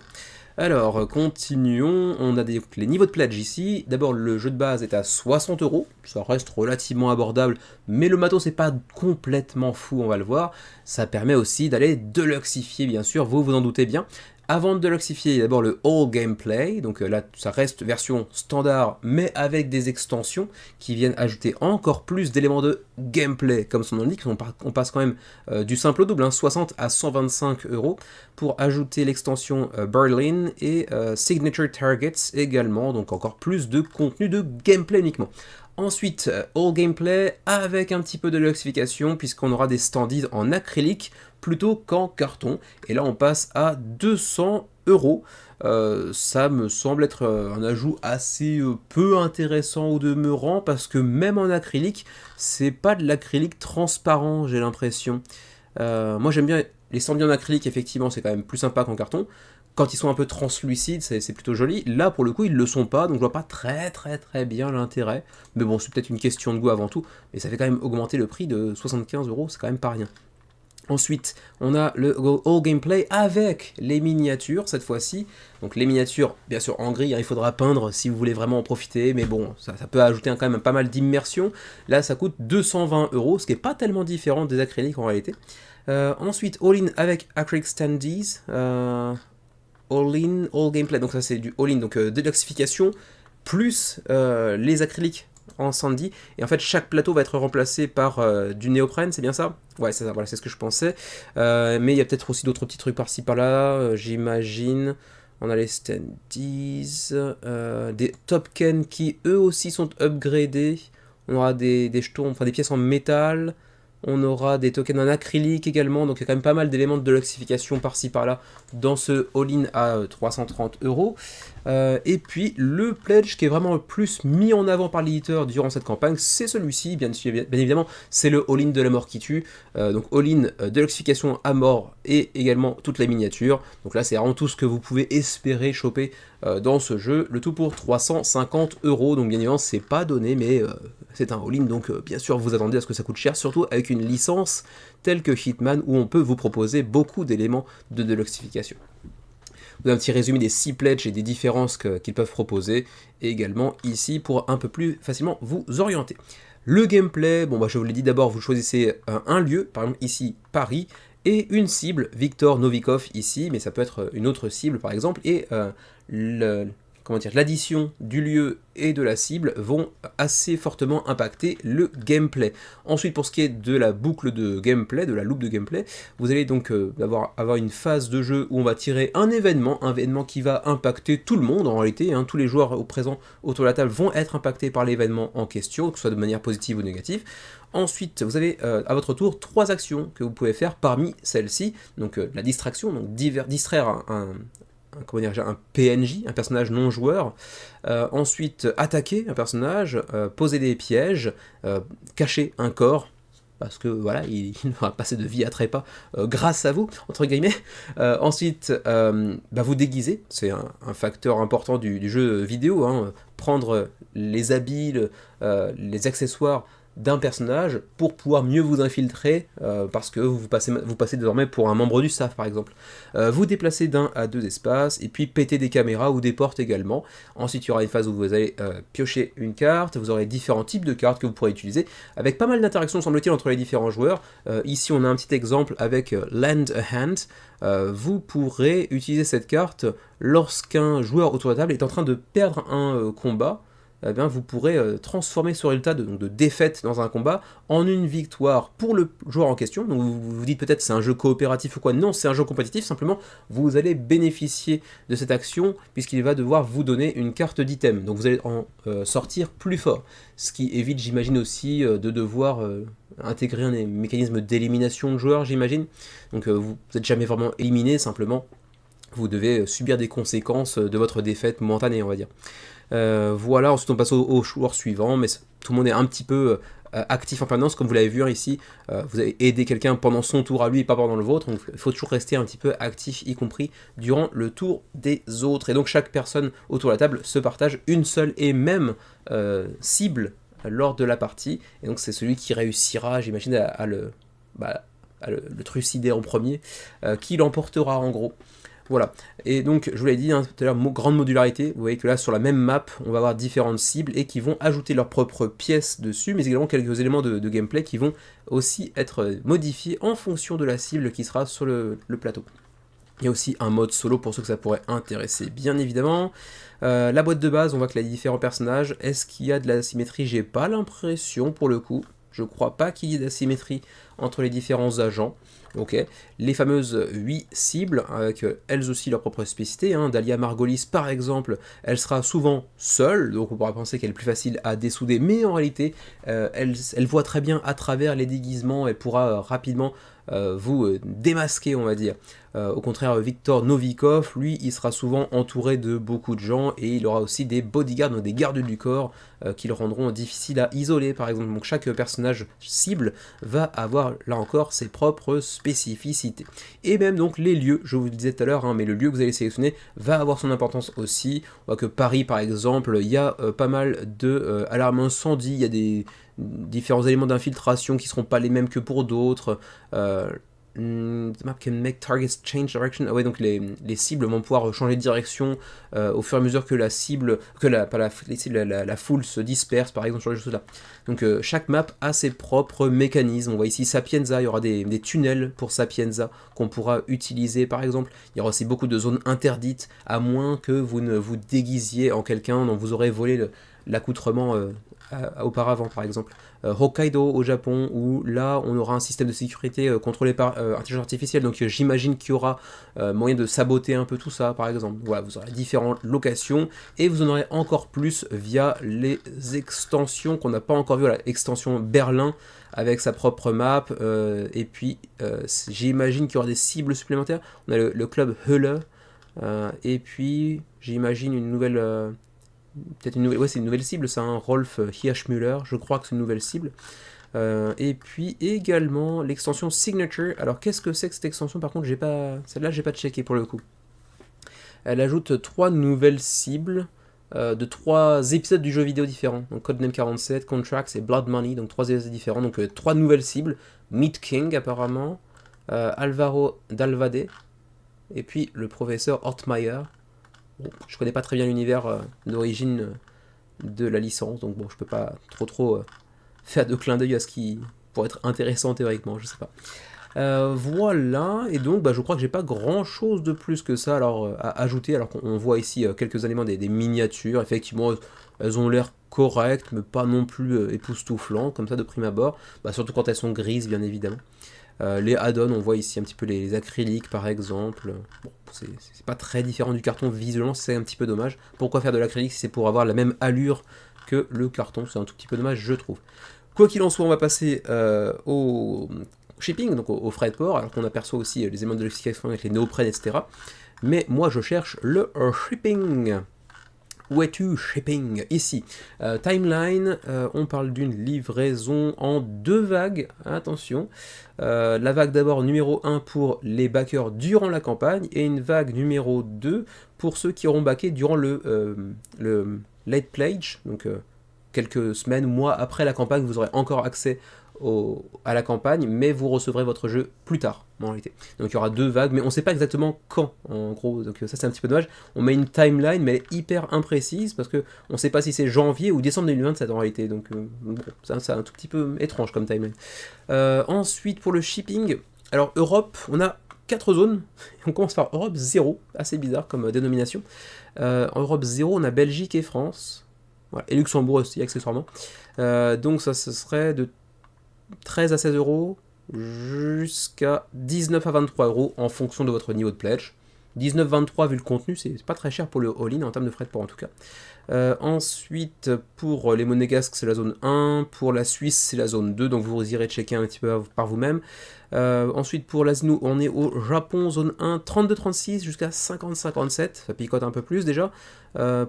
[SPEAKER 1] Alors, continuons, on a les niveaux de pledge ici. D'abord, le jeu de base est à 60 €, ça reste relativement abordable, mais le matos n'est pas complètement fou, on va le voir. Ça permet aussi d'aller deluxifier, bien sûr, vous en doutez bien. Avant de deluxifier, il y a d'abord le All Gameplay, donc là ça reste version standard mais avec des extensions qui viennent ajouter encore plus d'éléments de gameplay, comme son nom l'indique. On passe quand même du simple au double, 60 à 125 € pour ajouter l'extension Berlin et Signature Targets également, donc encore plus de contenu de gameplay uniquement. Ensuite, All Gameplay avec un petit peu de luxification puisqu'on aura des standees en acrylique plutôt qu'en carton. Et là, on passe à 200 €. Ça me semble être un ajout assez peu intéressant au demeurant parce que même en acrylique, c'est pas de l'acrylique transparent, j'ai l'impression. Moi, j'aime bien les standees en acrylique, effectivement, c'est quand même plus sympa qu'en carton. Quand ils sont un peu translucides, c'est plutôt joli. Là, pour le coup, ils le sont pas, donc je vois pas très bien l'intérêt. Mais bon, c'est peut-être une question de goût avant tout, mais ça fait quand même augmenter le prix de 75 €, c'est quand même pas rien. Ensuite, on a le All Gameplay avec les miniatures, cette fois-ci. Donc les miniatures, bien sûr, en gris, il faudra peindre si vous voulez vraiment en profiter, mais bon, ça peut ajouter quand même pas mal d'immersion. Là, ça coûte 220 €, ce qui n'est pas tellement différent des acryliques en réalité. Ensuite, All-in avec Acrylic Standees. All-in, All Gameplay, donc ça c'est du All-in, donc déluxification, plus les acryliques en sandy, et en fait chaque plateau va être remplacé par du néoprène, c'est bien ça? Ouais, c'est ça, voilà, c'est ce que je pensais. Mais il y a peut-être aussi d'autres petits trucs par-ci par-là, j'imagine. On a les standees, des Topken qui eux aussi sont upgradés. On aura des jetons, enfin des pièces en métal. On aura des tokens en acrylique également, donc il y a quand même pas mal d'éléments de luxification par-ci par-là dans ce all-in à 330 €. Et puis le pledge qui est vraiment le plus mis en avant par l'éditeur durant cette campagne, c'est celui-ci, bien évidemment, c'est le all-in de la mort qui tue. Donc all-in de luxification à mort et également toute la miniature. Donc là c'est vraiment tout ce que vous pouvez espérer choper dans ce jeu, le tout pour 350 €. Donc bien évidemment c'est pas donné, mais c'est un all-in, donc bien sûr vous attendez à ce que ça coûte cher, surtout avec une licence telle que Hitman où on peut vous proposer beaucoup d'éléments de deluxification. Vous avez un petit résumé des 6 pledges et des différences qu'ils peuvent proposer, et également ici pour un peu plus facilement vous orienter. Le gameplay, bon je vous l'ai dit, d'abord vous choisissez un lieu, par exemple ici Paris, et une cible, Viktor Novikov ici, mais ça peut être une autre cible par exemple, et comment dire, l'addition du lieu et de la cible vont assez fortement impacter le gameplay. Ensuite, pour ce qui est de la boucle de gameplay, de la loupe de gameplay, vous allez donc avoir une phase de jeu où on va tirer un événement qui va impacter tout le monde en réalité, hein, tous les joueurs au présent autour de la table vont être impactés par l'événement en question, que ce soit de manière positive ou négative. Ensuite, vous avez à votre tour 3 actions que vous pouvez faire parmi celles-ci, donc la distraction, donc distraire un PNJ, un personnage non joueur, ensuite attaquer un personnage, poser des pièges, cacher un corps, parce que voilà, il n'aura pas assez de vie à trépas grâce à vous, entre guillemets. Ensuite, vous déguiser, c'est un facteur important du jeu vidéo, hein, prendre les habits, les accessoires d'un personnage pour pouvoir mieux vous infiltrer parce que vous passez désormais pour un membre du staff par exemple. Vous déplacez d'un à 2 espaces et puis péter des caméras ou des portes également. Ensuite il y aura une phase où vous allez piocher une carte, vous aurez différents types de cartes que vous pourrez utiliser avec pas mal d'interactions semble-t-il entre les différents joueurs. Ici on a un petit exemple avec Lend a Hand. Vous pourrez utiliser cette carte lorsqu'un joueur autour de la table est en train de perdre un combat. Eh bien, vous pourrez transformer ce résultat de défaite dans un combat en une victoire pour le joueur en question. Donc vous vous dites peut-être c'est un jeu coopératif ou quoi. Non, c'est un jeu compétitif, simplement vous allez bénéficier de cette action puisqu'il va devoir vous donner une carte d'item. Donc vous allez en sortir plus fort. Ce qui évite, j'imagine aussi, de devoir intégrer un mécanisme d'élimination de joueurs, j'imagine. Donc vous n'êtes jamais vraiment éliminé, simplement vous devez subir des conséquences de votre défaite momentanée, on va dire. Voilà, ensuite on passe au joueur suivant, mais tout le monde est un petit peu actif en permanence, comme vous l'avez vu hein, ici. Vous avez aidé quelqu'un pendant son tour à lui et pas pendant le vôtre, donc il faut toujours rester un petit peu actif, y compris durant le tour des autres. Et donc chaque personne autour de la table se partage une seule et même cible lors de la partie, et donc c'est celui qui réussira, j'imagine, à le trucider en premier, qui l'emportera en gros. Voilà, et donc je vous l'ai dit hein, tout à l'heure, grande modularité, vous voyez que là sur la même map, on va avoir différentes cibles et qui vont ajouter leurs propres pièces dessus, mais également quelques éléments de gameplay qui vont aussi être modifiés en fonction de la cible qui sera sur le plateau. Il y a aussi un mode solo pour ceux que ça pourrait intéresser, bien évidemment. La boîte de base, on voit que les différents personnages, est-ce qu'il y a de la symétrie? J'ai pas l'impression pour le coup. Je crois pas qu'il y ait d'asymétrie entre les différents agents. Ok, les fameuses 8 cibles, avec elles aussi leur propre spécificité. Hein. Dahlia Margolis, par exemple, elle sera souvent seule, donc on pourra penser qu'elle est plus facile à dessouder, mais en réalité, elle voit très bien à travers les déguisements, elle pourra rapidement vous démasquer, on va dire. Au contraire, Victor Novikov, lui, il sera souvent entouré de beaucoup de gens et il aura aussi des bodyguards, donc des gardes du corps, qui le rendront difficile à isoler, par exemple. Donc chaque personnage cible va avoir, là encore, ses propres spécificités. Et même donc les lieux, je vous le disais tout à l'heure, hein, mais le lieu que vous allez sélectionner va avoir son importance aussi. On voit que Paris, par exemple, il y a pas mal de alarmes incendie, il y a des différents éléments d'infiltration qui ne seront pas les mêmes que pour d'autres. The map can make targets change direction. Ah ouais, donc les cibles vont pouvoir changer de direction au fur et à mesure que la cible, la foule se disperse, par exemple, sur les choses là. Donc chaque map a ses propres mécanismes. On voit ici Sapienza, il y aura des tunnels pour Sapienza qu'on pourra utiliser, par exemple. Il y aura aussi beaucoup de zones interdites, à moins que vous ne vous déguisiez en quelqu'un dont vous aurez volé l'accoutrement auparavant, par exemple. Hokkaido au Japon, où là on aura un système de sécurité contrôlé par intelligence artificielle, donc j'imagine qu'il y aura moyen de saboter un peu tout ça, par exemple. Voilà, vous aurez différentes locations et vous en aurez encore plus via les extensions qu'on n'a pas encore vu. Voilà, extension Berlin avec sa propre map, et puis j'imagine qu'il y aura des cibles supplémentaires. On a le club Hölle, et puis j'imagine une nouvelle peut-être une nouvelle, ouais, c'est une nouvelle cible, c'est un Rolf Hirschmüller, je crois que c'est une nouvelle cible. Et puis également l'extension Signature. Alors qu'est-ce que c'est que cette extension? Par contre, celle-là, j'ai pas checké pour le coup. Elle ajoute 3 nouvelles cibles de 3 épisodes du jeu vidéo différents. Donc Codename 47, Contracts et Blood Money, donc 3 épisodes différents. Donc 3 nouvelles cibles. Meat King apparemment, Alvaro Dalvade, et puis le professeur Hortmeyer. Bon, je connais pas très bien l'univers d'origine de la licence, donc bon, je peux pas trop faire de clin d'œil à ce qui pourrait être intéressant théoriquement, je sais pas. Voilà, et donc je crois que j'ai pas grand chose de plus que ça alors, à ajouter, alors qu'on voit ici quelques éléments des miniatures, effectivement elles ont l'air correctes, mais pas non plus époustouflantes, comme ça de prime abord, surtout quand elles sont grises bien évidemment. Les add-ons, on voit ici un petit peu les acryliques par exemple. Bon, c'est pas très différent du carton visuellement, c'est un petit peu dommage. Pourquoi faire de l'acrylique si c'est pour avoir la même allure que le carton? C'est un tout petit peu dommage, je trouve. Quoi qu'il en soit, on va passer au shipping, donc au frais de port, alors qu'on aperçoit aussi les éléments de l'explication avec les néoprènes, etc. Mais moi je cherche le shipping. Où es-tu, shipping? Ici, timeline, on parle d'une livraison en 2 vagues, attention. La vague d'abord numéro 1 pour les backers durant la campagne, et une vague numéro 2 pour ceux qui auront backé durant le late pledge, donc quelques semaines ou mois après la campagne, vous aurez encore accès à la campagne, mais vous recevrez votre jeu plus tard, en réalité. Donc il y aura 2 vagues, mais on ne sait pas exactement quand, en gros, donc ça c'est un petit peu dommage. On met une timeline, mais elle est hyper imprécise, parce qu'on ne sait pas si c'est janvier ou décembre 2027 en réalité, donc bon, c'est un tout petit peu étrange comme timeline. Ensuite, pour le shipping, alors Europe, on a 4 zones, on commence par Europe 0, assez bizarre comme dénomination. En Europe 0, on a Belgique et France, voilà, et Luxembourg aussi accessoirement. Donc ça, ce serait de 13 à 16 euros jusqu'à 19 à 23 euros en fonction de votre niveau de pledge. 19-23 vu le contenu, c'est pas très cher pour le all-in en termes de frais de port en tout cas. Ensuite, pour les monégasques, c'est la zone 1, pour la Suisse, c'est la zone 2, donc vous irez checker un petit peu par vous-même. Ensuite, pour l'Asie, on est au Japon, zone 1, 32-36 jusqu'à 50-57, ça picote un peu plus déjà.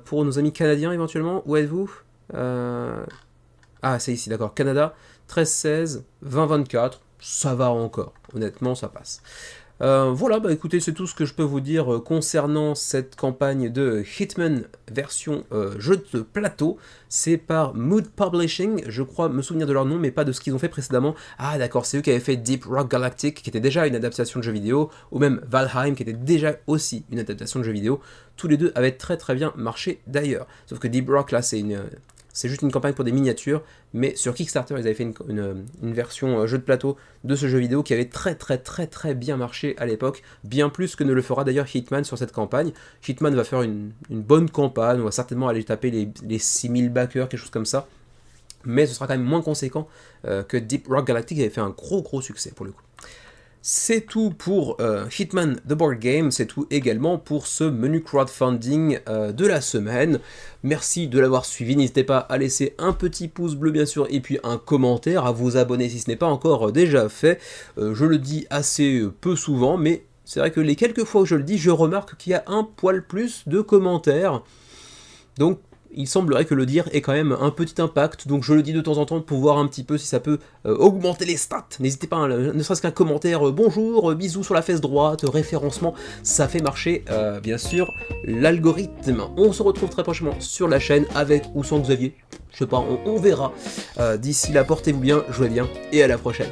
[SPEAKER 1] Pour nos amis canadiens éventuellement, où êtes-vous? Ah, c'est ici, d'accord, Canada, 13-16, 20-24, ça va encore, honnêtement, ça passe. Voilà, écoutez, c'est tout ce que je peux vous dire concernant cette campagne de Hitman version jeu de plateau. C'est par Mood Publishing, je crois me souvenir de leur nom, mais pas de ce qu'ils ont fait précédemment. Ah d'accord, c'est eux qui avaient fait Deep Rock Galactic, qui était déjà une adaptation de jeu vidéo, ou même Valheim, qui était déjà aussi une adaptation de jeu vidéo. Tous les deux avaient très très bien marché d'ailleurs. Sauf que Deep Rock, là, c'est juste une campagne pour des miniatures, mais sur Kickstarter, ils avaient fait une version jeu de plateau de ce jeu vidéo qui avait très très très très bien marché à l'époque, bien plus que ne le fera d'ailleurs Hitman sur cette campagne. Hitman va faire une bonne campagne, on va certainement aller taper les 6000 backers, quelque chose comme ça, mais ce sera quand même moins conséquent que Deep Rock Galactic qui avait fait un gros succès pour le coup. C'est tout pour Hitman The Board Game, c'est tout également pour ce menu crowdfunding de la semaine. Merci de l'avoir suivi, n'hésitez pas à laisser un petit pouce bleu bien sûr, et puis un commentaire, à vous abonner si ce n'est pas encore déjà fait. Je le dis assez peu souvent, mais c'est vrai que les quelques fois où je le dis, je remarque qu'il y a un poil plus de commentaires. Donc il semblerait que le dire ait quand même un petit impact, donc je le dis de temps en temps pour voir un petit peu si ça peut augmenter les stats. N'hésitez pas, ne serait-ce qu'un commentaire, bonjour, bisous sur la fesse droite, référencement, ça fait marcher, bien sûr, l'algorithme. On se retrouve très prochainement sur la chaîne, avec ou sans Xavier, je sais pas, on verra. D'ici là, portez-vous bien, jouez bien, et à la prochaine.